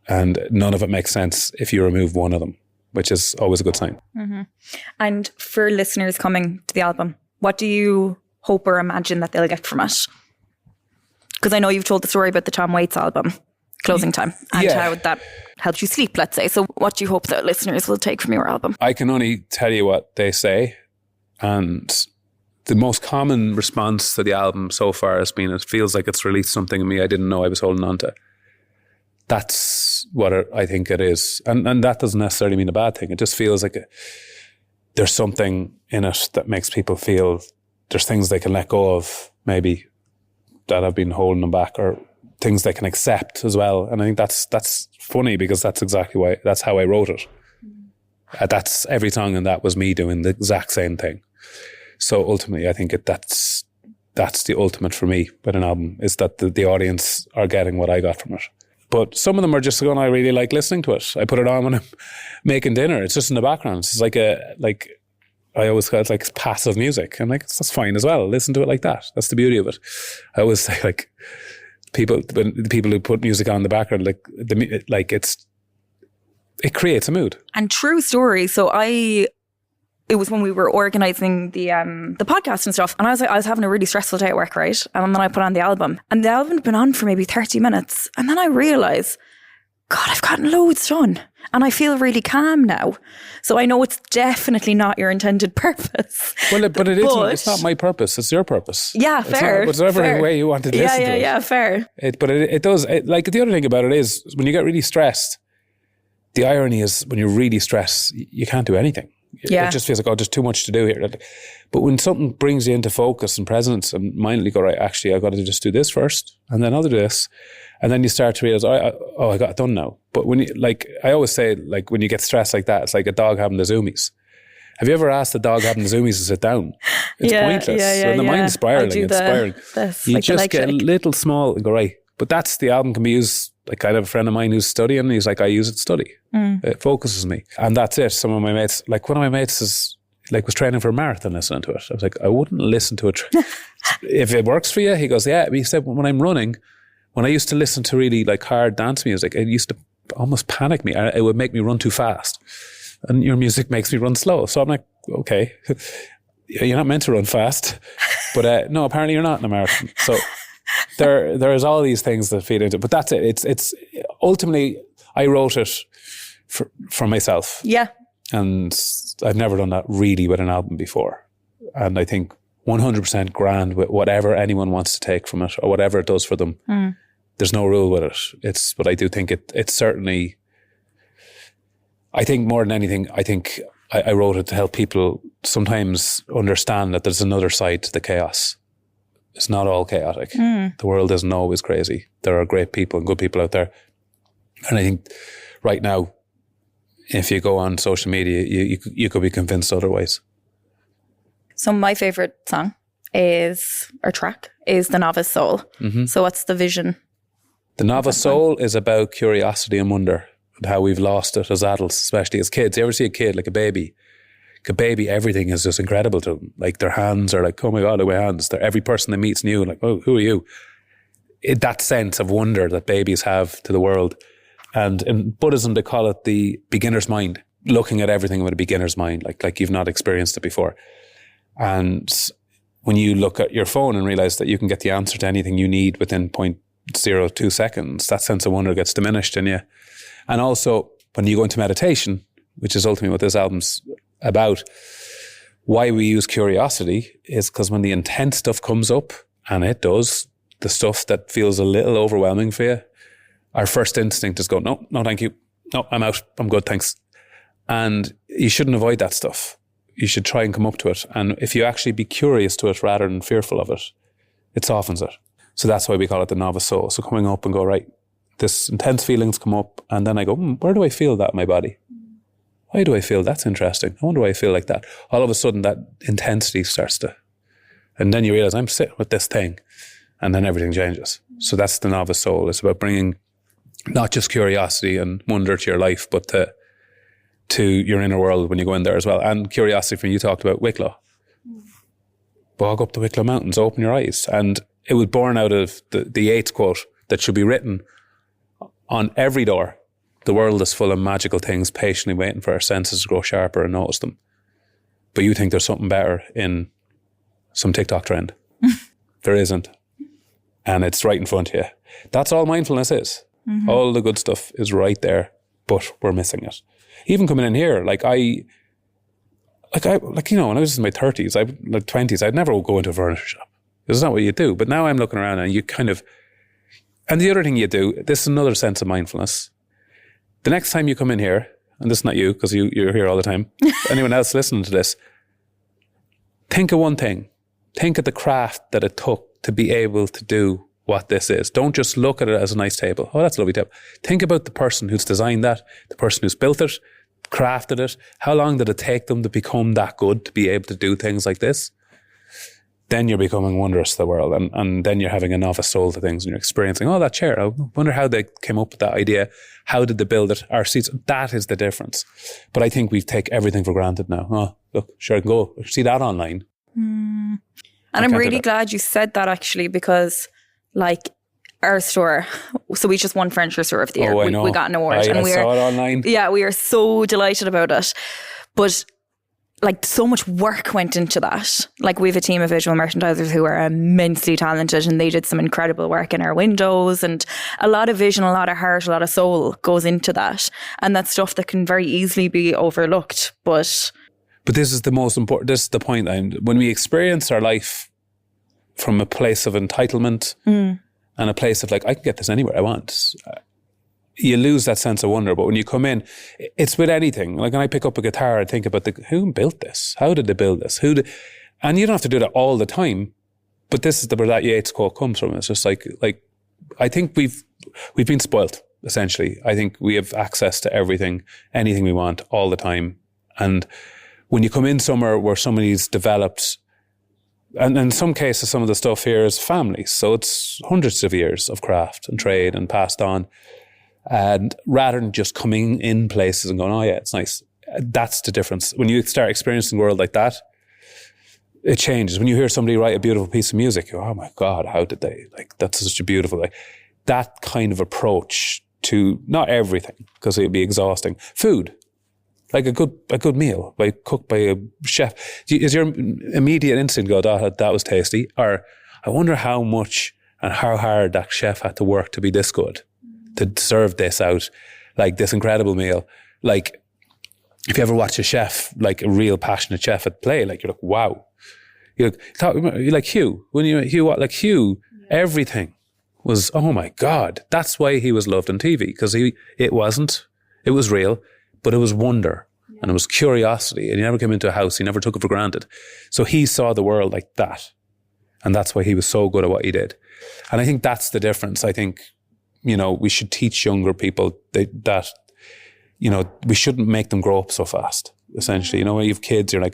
And none of it makes sense if you remove one of them, which is always a good sign. Mm-hmm. And for listeners coming to the album, what do you hope or imagine that they'll get from it? Because I know you've told the story about the Tom Waits album, Closing Time, and how that helped you sleep, let's say. So what do you hope that listeners will take from your album? I can only tell you what they say. And the most common response to the album so far has been, it feels like it's released something in me I didn't know I was holding on to. That's what I think it is. And that doesn't necessarily mean a bad thing. It just feels like there's something in it that makes people feel there's things they can let go of, maybe, that have been holding them back, or things they can accept as well. And I think that's funny, because that's exactly that's how I wrote it. That's every song, and that was me doing the exact same thing. So ultimately, I think that's the ultimate for me with an album, is that the audience are getting what I got from it. But some of them are just going, I really like listening to it. I put it on when I'm making dinner. It's just in the background. It's like I always call it like passive music. And like, that's fine as well. Listen to it like that. That's the beauty of it. I always say, like, the people who put music on in the background, it creates a mood. And true story. So it was when we were organising the podcast and stuff, and I was having a really stressful day at work, right? And then I put on the album, and the album had been on for maybe 30 minutes, and then I realised, God, I've gotten loads done, and I feel really calm now. So I know it's definitely not your intended purpose. Well, but it isn't. It's not my purpose. It's your purpose. Yeah, fair. It's whatever way you want to listen to it. Yeah, fair. But it does. Like, the other thing about it is, when you get really stressed, the irony is, when you're really stressed, you can't do anything. Yeah. It just feels like, there's too much to do here. But when something brings you into focus and presence, and mindfully go, right, actually, I've got to just do this first, and then I'll do this. And then you start to realize, I got it done now. But when you, like, I always say, like, when you get stressed like that, it's like a dog having the zoomies. Have you ever asked a dog having the zoomies to sit down? It's pointless. So the mind's spiraling. You just get a little small and go, right. But that's, the album can be used, like, I have a friend of mine who's studying, and he's like, I use it to study. It focuses me. And that's it. Some of my mates, like, one of my mates was training for a marathon listening to it. I was like, I wouldn't listen to it. If it works for you, he goes, yeah. He said, when I'm running, when I used to listen to really, like, hard dance music, it used to almost panic me. It would make me run too fast. And your music makes me run slow. So I'm like, okay, you're not meant to run fast. But no, apparently you're not in a marathon. So there's all these things that feed into it. But that's it. It's ultimately, I wrote it for myself. Yeah. And I've never done that really with an album before. And I think 100% grand with whatever anyone wants to take from it, or whatever it does for them. There's no rule with it. But I do think it's certainly, I think more than anything, I think I wrote it to help people sometimes understand that there's another side to the chaos. It's not all chaotic. The world isn't always crazy. There are great people and good people out there. And I think right now, if you go on social media, you could be convinced otherwise. So my favourite song track is The Novice Soul. So what's the vision? The Novice Soul is about curiosity and wonder, and how we've lost it as adults, especially as kids. You ever see a kid, like a baby? Like a baby, everything is just incredible to them. Like, their hands are like, oh my God, look at my hands. Every person they meet's new, like, oh, who are you? That sense of wonder that babies have to the world. And in Buddhism, they call it the beginner's mind, looking at everything with a beginner's mind, like you've not experienced it before. And when you look at your phone and realize that you can get the answer to anything you need within 0.02 seconds, that sense of wonder gets diminished in you. And also, when you go into meditation, which is ultimately what this album's about, why we use curiosity is because when the intense stuff comes up, and it does, the stuff that feels a little overwhelming for you, our first instinct is go, no, thank you. No, I'm out. I'm good, thanks. And you shouldn't avoid that stuff. You should try and come up to it. And if you actually be curious to it rather than fearful of it, it softens it. So that's why we call it the novice soul. So coming up and go, right, this intense feelings come up, and then I go, where do I feel that in my body? Why do I feel that's interesting? I wonder why I feel like that. All of a sudden that intensity starts to, and then you realize I'm sitting with this thing, and then everything changes. So that's the novice soul. It's about bringing not just curiosity and wonder to your life, but to your inner world when you go in there as well. And curiosity, when you talked about Wicklow. Walk up the Wicklow Mountains, open your eyes. And it was born out of the Yeats quote that should be written on every door. The world is full of magical things, patiently waiting for our senses to grow sharper and notice them. But you think there's something better in some TikTok trend. There isn't. And it's right in front of you. That's all mindfulness is. Mm-hmm. All the good stuff is right there, but we're missing it. Even coming in here, when I was in my 30s, like 20s, I'd never go into a furniture shop. It's not what you do. But now I'm looking around and you kind of, and the other thing you do, this is another sense of mindfulness. The next time you come in here, and this is not you, because you're here all the time, anyone else listening to this, think of one thing. Think of the craft that it took to be able to do what this is. Don't just look at it as a nice table. Oh, that's a lovely table. Think about the person who's designed that, the person who's built it, crafted it. How long did it take them to become that good to be able to do things like this? Then you're becoming wondrous to the world, and then you're having a novice soul to things, and you're experiencing, oh, that chair, I wonder how they came up with that idea. How did they build it? Our seats, that is the difference. But I think we take everything for granted now. Oh, look, sure, I can go see that online. And I'm really glad you said that, actually, because our store, so we just won Furniture Store of the Year. We got an award. I saw it online. Yeah, we are so delighted about it. But so much work went into that. We have a team of visual merchandisers who are immensely talented, and they did some incredible work in our windows, and a lot of vision, a lot of heart, a lot of soul goes into that. And that's stuff that can very easily be overlooked. But this is the most important, this is the point. When we experience our life from a place of entitlement and a place of I can get this anywhere I want, you lose that sense of wonder. But when you come in, it's with anything. When I pick up a guitar, I think about who built this? How did they build this? And you don't have to do that all the time, but this is where that Yeats quote comes from. It's just I think we've been spoilt, essentially. I think we have access to everything, anything we want all the time. And when you come in somewhere where somebody's developed, and in some cases, some of the stuff here is families. So it's hundreds of years of craft and trade and passed on. And rather than just coming in places and going, oh yeah, it's nice. That's the difference. When you start experiencing the world like that, it changes. When you hear somebody write a beautiful piece of music, you go, oh my God, how did they? That's such a beautiful, that kind of approach to not everything, because it'd be exhausting. Food. A good meal, cooked by a chef. Is your immediate instinct go, that was tasty? Or I wonder how much and how hard that chef had to work to be this good, to serve this out, this incredible meal. If you ever watch a chef, a real passionate chef at play, you're wow. You're like Hugh. When Hugh, everything was, oh my God. That's why he was loved on TV, because it was real. But it was wonder and it was curiosity, and he never came into a house. He never took it for granted. So he saw the world like that. And that's why he was so good at what he did. And I think that's the difference. I think, we should teach younger people that we shouldn't make them grow up so fast, essentially. When you have kids, you're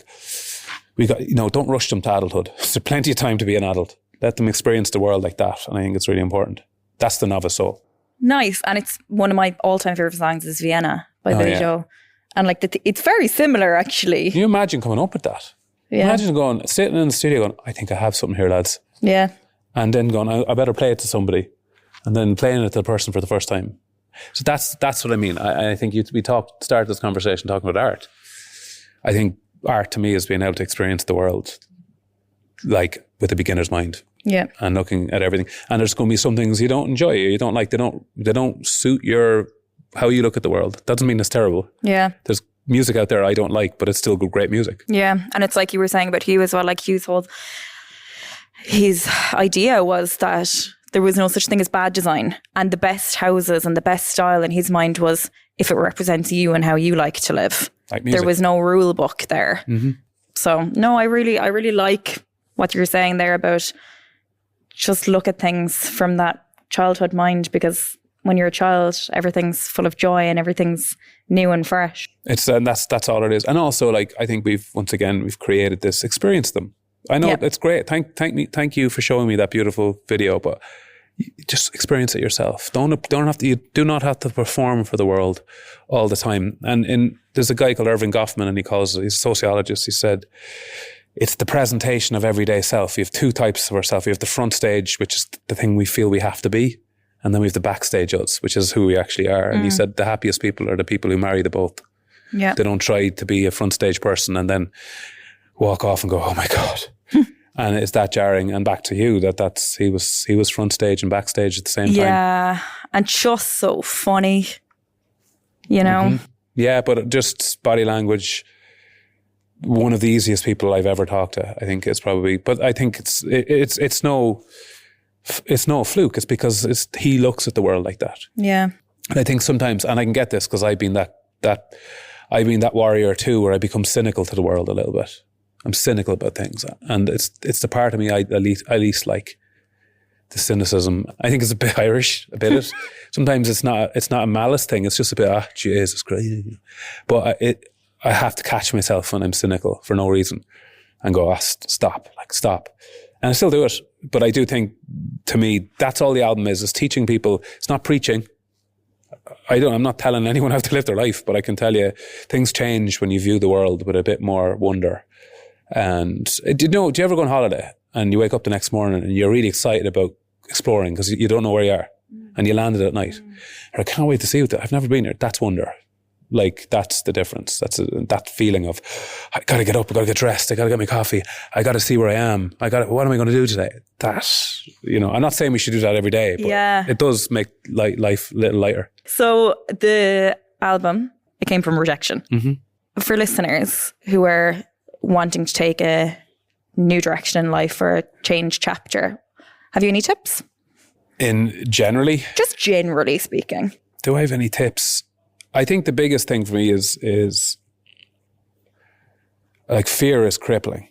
don't rush them to adulthood. There's plenty of time to be an adult. Let them experience the world like that. And I think it's really important. That's the novice soul. Nice. And it's one of my all-time favorite songs is Vienna by Billy Joel. And it's very similar, actually. Can you imagine coming up with that? Yeah. Imagine sitting in the studio going, I think I have something here, lads. Yeah. And then going, I better play it to somebody. And then playing it to the person for the first time. So that's what I mean. I think we started this conversation talking about art. I think art to me is being able to experience the world like with a beginner's mind. Yeah. And looking at everything. And there's going to be some things you don't enjoy, you don't like, they don't suit how you look at the world. Doesn't mean it's terrible. Yeah. There's music out there I don't like, but it's still great music. Yeah. And it's like you were saying about Hugh as well, like Hugh's his idea was that there was no such thing as bad design, and the best houses and the best style in his mind was if it represents you and how you like to live. Like music. There was no rule book there. Mm-hmm. So no, I really like what you're saying there about just look at things from that childhood mind, because when you're a child, everything's full of joy and everything's new and fresh. That's all it is. And also, like, I think we've created this, experience them. I know it's great. Thank you for showing me that beautiful video, but just experience it yourself. You do not have to perform for the world all the time. And there's a guy called Irving Goffman, and he's a sociologist. He said, it's the presentation of everyday self. You have two types of ourself. You have the front stage, which is the thing we feel we have to be. And then we have the backstage us, which is who we actually are. And he said the happiest people are the people who marry the both. Yeah. They don't try to be a front stage person and then walk off and go, oh my God. And it's that jarring. And back to you, he was front stage and backstage at the same time. Yeah. And just so funny, you know? Mm-hmm. Yeah, but just body language, one of the easiest people I've ever talked to, I think is probably, but I think it's no fluke. It's because he looks at the world like that. Yeah. And I think sometimes, and I can get this because I've been that warrior too, where I become cynical to the world a little bit. I'm cynical about things, and it's the part of me I least like, the cynicism. I think it's a bit Irish, a bit. Sometimes it's not a malice thing. It's just a bit, Jesus Christ. But I have to catch myself when I'm cynical for no reason and go, stop. And I still do it. But I do think, to me, that's all the album is teaching people. It's not preaching. I'm not telling anyone how to live their life, but I can tell you things change when you view the world with a bit more wonder. And do you ever go on holiday and you wake up the next morning and you're really excited about exploring because you don't know where you are and you landed at night? I can't wait to see it. I've never been there. That's wonder. Like, that's the difference. That's that feeling of, I got to get up, I got to get dressed, I got to get my coffee, I got to see where I am, what am I going to do today? I'm not saying we should do that every day, but it does make life a little lighter. So the album, it came from Rejection. Mm-hmm. For listeners who are wanting to take a new direction in life or a change chapter, have you any tips? Just generally speaking. Do I have any tips? I think the biggest thing for me is like fear is crippling.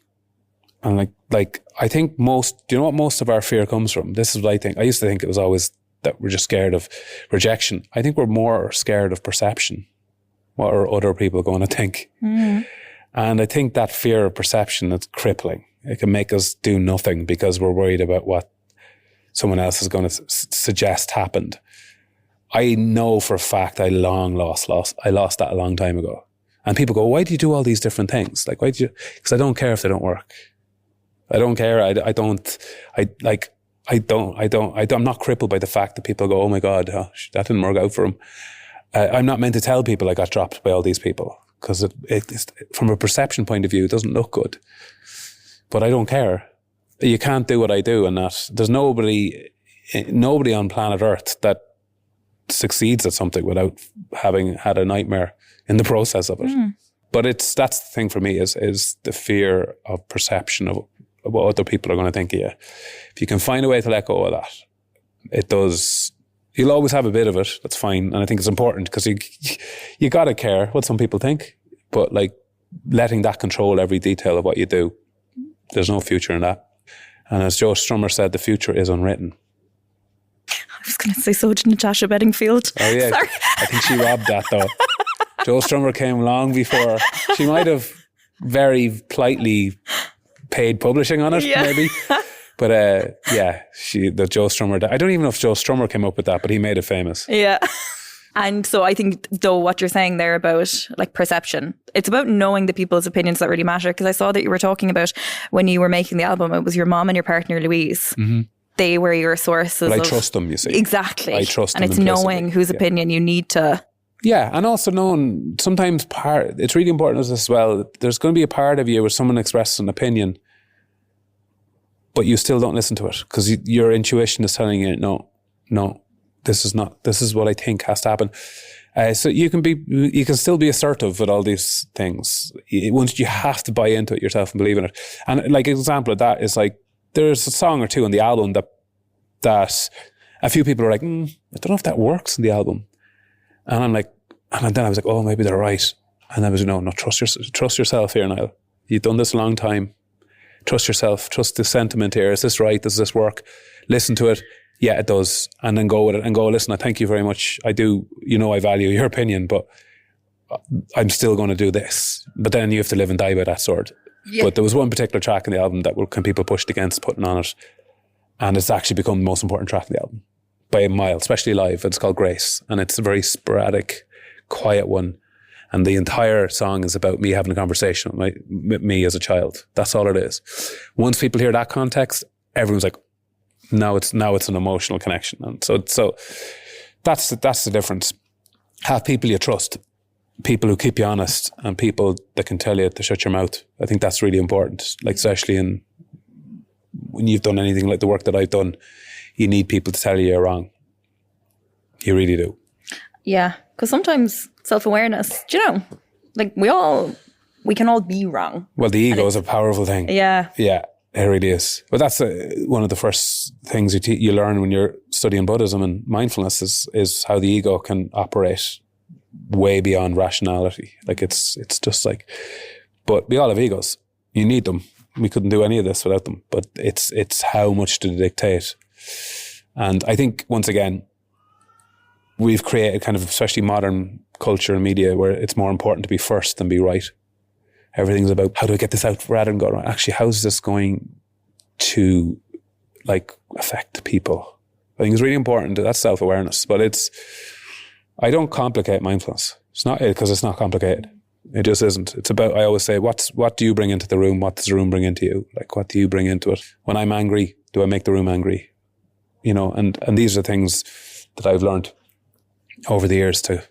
And like I think do you know what most of our fear comes from? This is what I think. I used to think it was always that we're just scared of rejection. I think we're more scared of perception. What are other people going to think? Mm. And I think that fear of perception is crippling. It can make us do nothing because we're worried about what someone else is going to suggest happened. I know for a fact I lost that a long time ago. And people go, why do you do all these different things? Like, because I don't care if they don't work. I don't care. I'm not crippled by the fact that people go, oh my God, that didn't work out for him. I'm not meant to tell people I got dropped by all these people because it's from a perception point of view, it doesn't look good. But I don't care. You can't do what I do, and there's nobody on planet Earth that succeeds at something without having had a nightmare in the process of it. Mm. But that's the thing for me is the fear of perception of what other people are going to think of you. If you can find a way to let go of that, it does. You'll always have a bit of it. That's fine, and I think it's important because you got to care what some people think. But like letting that control every detail of what you do, there's no future in that. And as Joe Strummer said, the future is unwritten. I was going to say so did Natasha Bedingfield. Oh yeah, Sorry. I think she robbed that though. Joe Strummer came long before. She might have very politely paid publishing on it, maybe. But the Joe Strummer. I don't even know if Joe Strummer came up with that, but he made it famous. Yeah. And so I think, though, what you're saying there about like perception, it's about knowing the people's opinions that really matter. Because I saw that you were talking about when you were making the album, it was your mom and your partner, Louise. Mm-hmm. They were your sources. But I trust them, you see. Exactly. I trust them. And it's knowing whose opinion you need to. Yeah. And also knowing sometimes it's really important as well. There's going to be a part of you where someone expresses an opinion but you still don't listen to it because your intuition is telling you, no, this is what I think has to happen. So you can still be assertive with all these things. Once you have to buy into it yourself and believe in it. And like an example of that is like, there's a song or two on the album that a few people are like, I don't know if that works in the album. And I'm like, and then I was like, oh, maybe they're right. And I was, no, trust yourself here, Niall. You've done this a long time. Trust yourself. Trust the sentiment here. Is this right? Does this work? Listen to it. Yeah, it does. And then go with it and go, listen, I thank you very much. I do, I value your opinion, but I'm still going to do this. But then you have to live and die by that sword. Yeah. But there was one particular track in the album that people pushed against putting on it. And it's actually become the most important track in the album by a mile, especially live. It's called Grace. And it's a very sporadic, quiet one. And the entire song is about me having a conversation with me as a child. That's all it is. Once people hear that context, everyone's like, now it's an emotional connection. And so that's the difference. Have people you trust, people who keep you honest, and people that can tell you to shut your mouth. I think that's really important. Like, especially when you've done anything like the work that I've done, you need people to tell you you're wrong. You really do. Yeah, because sometimes self-awareness, like we can all be wrong. Well, the ego is a powerful thing. Yeah. Yeah, it really is. But that's one of the first things you learn when you're studying Buddhism and mindfulness is how the ego can operate way beyond rationality. Like it's just like, but we all have egos. You need them. We couldn't do any of this without them. But it's how much to dictate. And I think, once again, we've created kind of, especially modern culture and media, where it's more important to be first than be right. Everything's about, how do I get this out rather than go, actually, how's this going to affect people? I think it's really important. That's self-awareness. But I don't complicate mindfulness. It's not because it's not complicated. It just isn't. It's about, I always say, what do you bring into the room? What does the room bring into you? Like, what do you bring into it? When I'm angry, do I make the room angry? And these are things that I've learned over the years to,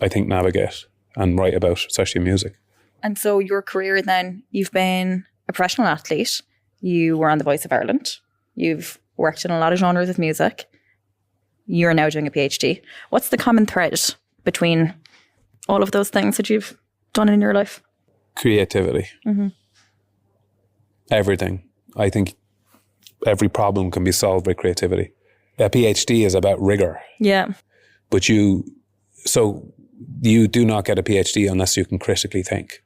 I think, navigate and write about, especially in music. And so your career then, you've been a professional athlete. You were on The Voice of Ireland. You've worked in a lot of genres of music. You're now doing a PhD. What's the common thread between all of those things that you've done in your life? Creativity. Mm-hmm. Everything. I think every problem can be solved by creativity. A PhD is about rigor. Yeah. But you do not get a PhD unless you can critically think.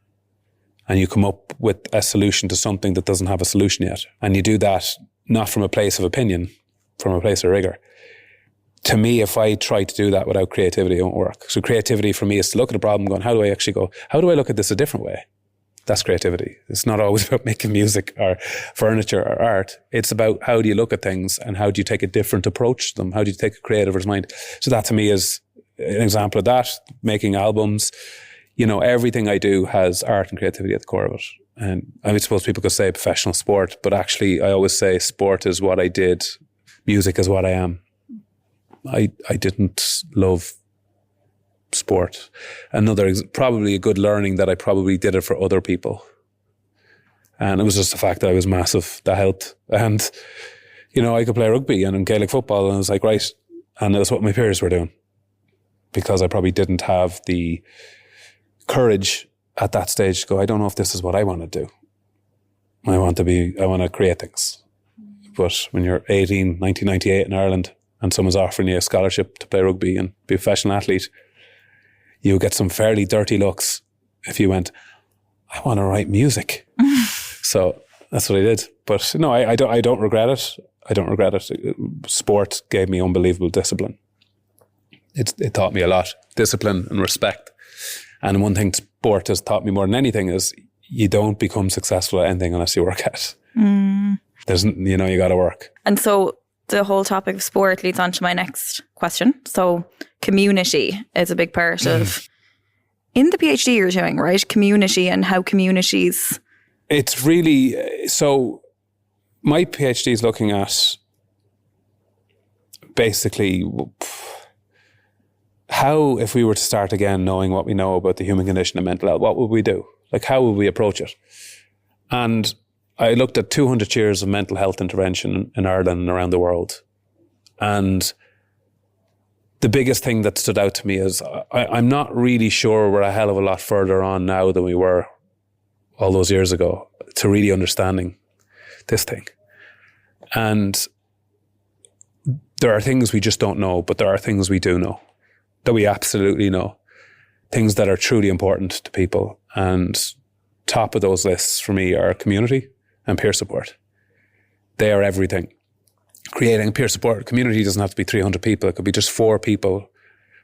And you come up with a solution to something that doesn't have a solution yet. And you do that not from a place of opinion, from a place of rigor. To me, if I try to do that without creativity, it won't work. So creativity for me is to look at a problem going, how do I look at this a different way? That's creativity. It's not always about making music or furniture or art. It's about, how do you look at things and how do you take a different approach to them? How do you take a creative's mind? So that to me is an example of that. Making albums, everything I do has art and creativity at the core of it. And I suppose people could say professional sport, but actually I always say sport is what I did. Music is what I am. I didn't love sport. Probably a good learning that I probably did it for other people. And it was just the fact that I was massive that helped. And, I could play rugby and Gaelic football, and I was like, right. And that's what my peers were doing, because I probably didn't have the courage at that stage to go, I don't know if this is what I want to do. I want to create things. But when you're 18, 1998 in Ireland, and someone's offering you a scholarship to play rugby and be a professional athlete, you get some fairly dirty looks if you went, I want to write music. So that's what I did. But no, I don't regret it. I don't regret it. Sport gave me unbelievable discipline. It taught me a lot, discipline and respect. And one thing sport has taught me more than anything is you don't become successful at anything unless you work at it. There's, you got to work. And so the whole topic of sport leads on to my next question. So community is a big part of, in the PhD you're doing, right? Community and how communities... It's really... So my PhD is looking at basically how, if we were to start again knowing what we know about the human condition and mental health, what would we do? Like, how would we approach it? And I looked at 200 years of mental health intervention in Ireland and around the world. And the biggest thing that stood out to me is I'm not really sure we're a hell of a lot further on now than we were all those years ago to really understanding this thing. And there are things we just don't know, but there are things we do know, that we absolutely know. Things that are truly important to people. And top of those lists for me are community and peer support. They are everything. Creating peer support community doesn't have to be 300 people. It could be just 4 people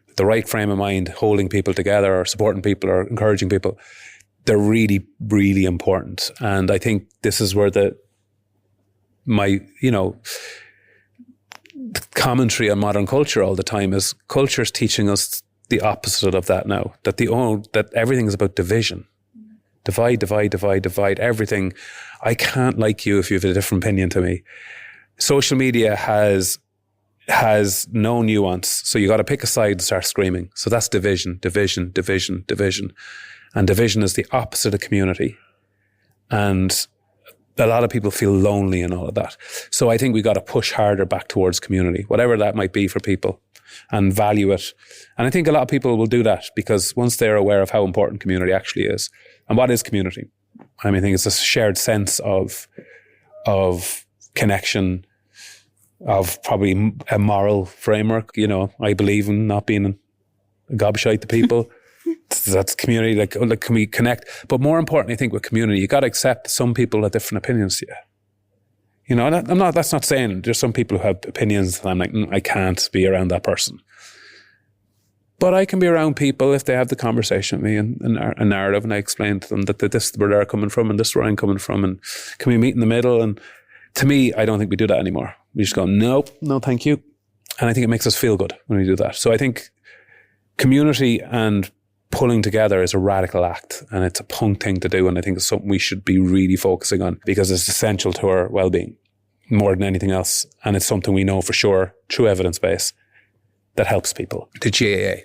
with the right frame of mind, holding people together or supporting people or encouraging people. They're really, really important. And I think this is where the commentary on modern culture all the time is culture's teaching us the opposite of that now, that everything is about division. Divide, divide, divide, divide, everything. I can't like you if you have a different opinion to me. Social media has no nuance. So you got to pick a side and start screaming. So that's division, division, division, division. And division is the opposite of community. And a lot of people feel lonely and all of that. So I think we got to push harder back towards community, whatever that might be for people, and value it. And I think a lot of people will do that because once they're aware of how important community actually is. And what is community? I mean, I think it's a shared sense of connection, of probably a moral framework. You know, I believe in not being a gobshite to people. That's community, like can we connect? But more importantly, I think with community, you got to accept some people have different opinions to you. You know, that's not saying there's some people who have opinions and I'm like, I can't be around that person. But I can be around people if they have the conversation with me and a narrative, and I explain to them that this is where they're coming from and this is where I'm coming from, and can we meet in the middle? And to me, I don't think we do that anymore. We just go, nope, no thank you. And I think it makes us feel good when we do that. So I think community and pulling together is a radical act, and it's a punk thing to do, and I think it's something we should be really focusing on because it's essential to our well-being more than anything else, and it's something we know for sure through evidence base that helps people. The GAA,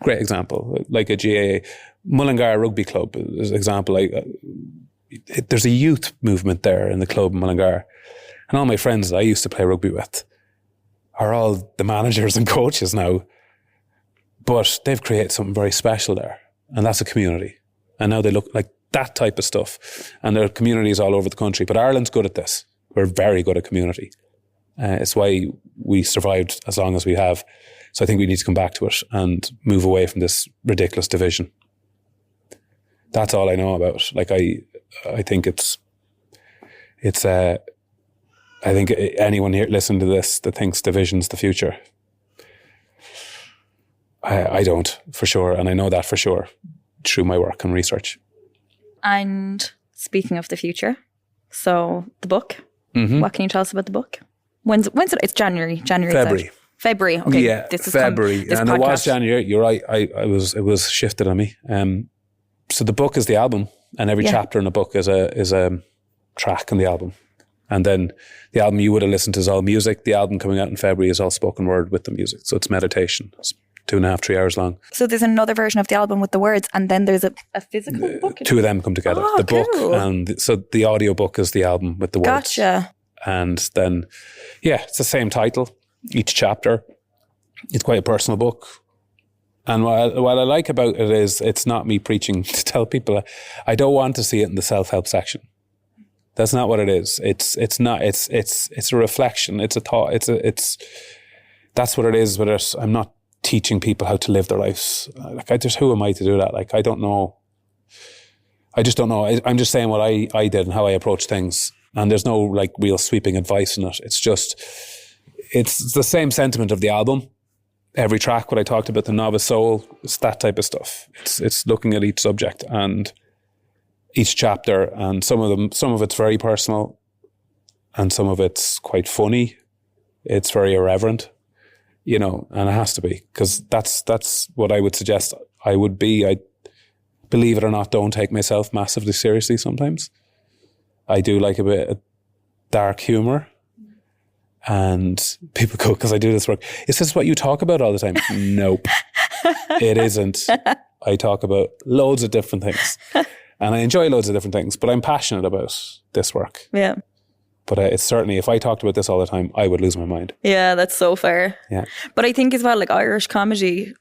great example, like a GAA. Mullingar Rugby Club is an example. There's a youth movement there in the club in Mullingar, and all my friends that I used to play rugby with are all the managers and coaches now. But they've created something very special there. And that's a community. And now they look like that type of stuff. And there are communities all over the country. But Ireland's good at this. We're very good at community. It's why we survived as long as we have. So I think we need to come back to it and move away from this ridiculous division. That's all I know about. Like I think I think anyone here listening to this that thinks division's the future, I don't, for sure. And I know that for sure through my work and research. And speaking of the future, so the book, what can you tell us about the book? When's it? It's January. February. February. Okay. Yeah, this is February. And podcast. It was January. You're right. It was shifted on me. So the book is the album, and every chapter in the book is a track in the album. And then the album you would have listened to is all music. The album coming out in February is all spoken word with the music. So it's meditation. It's 2.5, 3 hours long. So there's another version of the album with the words, and then there's a physical book? Two of them come together. The book, and so the audio book is the album with the words. Gotcha. And then, it's the same title, each chapter. It's quite a personal book. And what I like about it is it's not me preaching to tell people. I don't want to see it in the self-help section. That's not what it is. It's a reflection. It's a thought. That's what it is. But I'm not teaching people how to live their lives. Who am I to do that? I don't know. I just don't know. I'm just saying what I did and how I approach things. And there's no real sweeping advice in it. It's the same sentiment of the album. Every track, what I talked about, the novice soul, it's that type of stuff. It's looking at each subject and each chapter, and some of it's very personal and some of it's quite funny. It's very irreverent. And it has to be, because that's what I would suggest I would be. I, believe it or not, don't take myself massively seriously sometimes. I do like a bit of dark humor. And people go, because I do this work, is this what you talk about all the time? Nope, it isn't. I talk about loads of different things. And I enjoy loads of different things, but I'm passionate about this work. Yeah. But it's certainly, if I talked about this all the time, I would lose my mind. Yeah, that's so fair. Yeah. But I think as well, like Irish comedy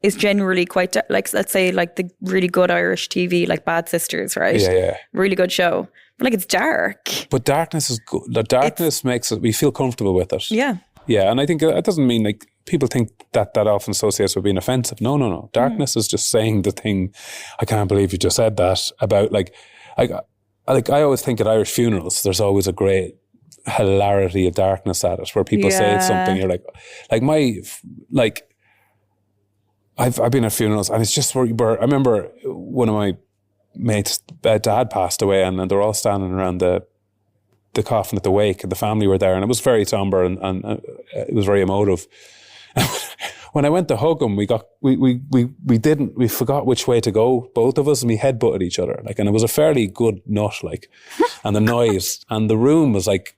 is generally quite, like, let's say like the really good Irish TV, like Bad Sisters, right? Yeah. Really good show. But like it's dark. But darkness is good. The darkness makes it, we feel comfortable with it. Yeah. Yeah, and I think that doesn't mean like, people think that often associates with being offensive. No. Darkness is just saying the thing, I can't believe you just said that, about like I always think at Irish funerals, there's always a great hilarity of darkness at it, where people say something, you're like I've been at funerals, and it's just where I remember one of my mates' dad passed away, and they're all standing around the coffin at the wake, and the family were there, and it was very somber and it was very emotive. When I went to hug him, we forgot which way to go, both of us, and we headbutted each other, like, and it was a fairly good nut, like, and the noise, and the room was like,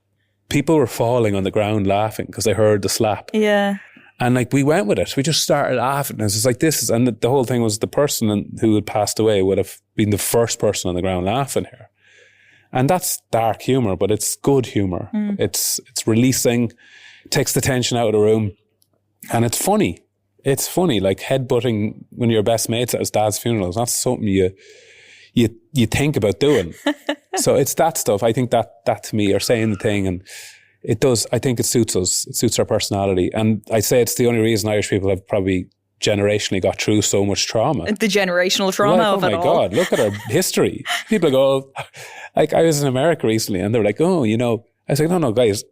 people were falling on the ground laughing because they heard the slap. Yeah. And like, we went with it. We just started laughing. It was like, and the whole thing was the person who had passed away would have been the first person on the ground laughing here. And that's dark humor, but it's good humor. It's releasing, takes the tension out of the room. And it's funny. It's funny, like headbutting one of your best mates at his dad's funeral is not something you think about doing. So it's that stuff. I think that to me, or saying the thing, and it does, I think it suits us. It suits our personality. And I'd say it's the only reason Irish people have probably generationally got through so much trauma. The generational trauma of it all. Oh my God, look at our history. People go, like, I was in America recently and they were like, oh, you know, I was like, no, guys,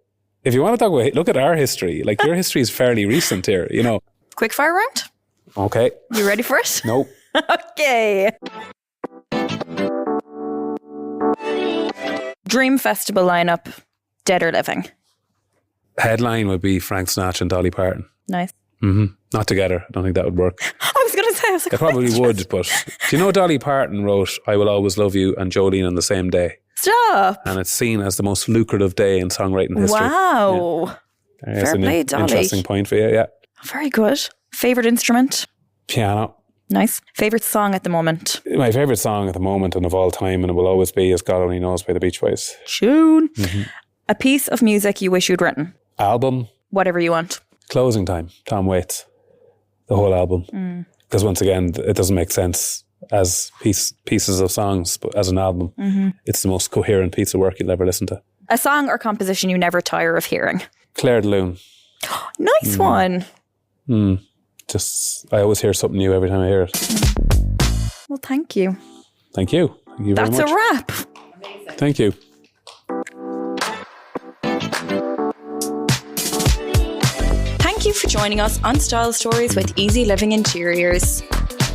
if you want to talk about, look at our history. Like, your history is fairly recent here, you know. Quick fire round? Okay. You ready for it? Nope. Okay. Dream festival lineup, dead or living? Headline would be Frank Sinatra and Dolly Parton. Nice. Not together. I don't think that would work. I was going to say, I was like, they probably would, but do you know Dolly Parton wrote I Will Always Love You and Jolene on the same day? Stop. And it's seen as the most lucrative day in songwriting history. Wow. Yeah. Fair play, Dolly. Interesting point for you, yeah. Very good. Favourite instrument? Piano. Nice. Favourite song at the moment? My favourite song at the moment and of all time, and it will always be, is God Only Knows by the Beach Boys. Tune. A piece of music you wish you'd written? Album. Whatever you want. Closing Time, Tom Waits. The whole album. Because once again, it doesn't make sense as pieces of songs, but as an album, it's the most coherent piece of work you'll ever listen to. A song or composition you never tire of hearing? Claire de Lune. Nice one. I always hear something new every time I hear it. Well, thank you. Thank you. Thank you very much. That's a wrap. Amazing. Thank you. Thank you for joining us on Style Stories with Easy Living Interiors.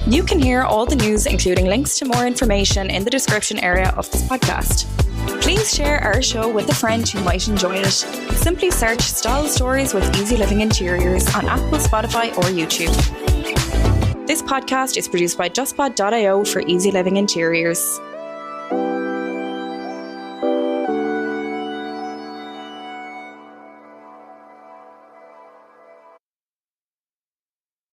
You can hear all the news, including links to more information, in the description area of this podcast. Please share our show with a friend who might enjoy it. Simply search Style Stories with Easy Living Interiors on Apple, Spotify or YouTube. This podcast is produced by justpod.io for Easy Living Interiors.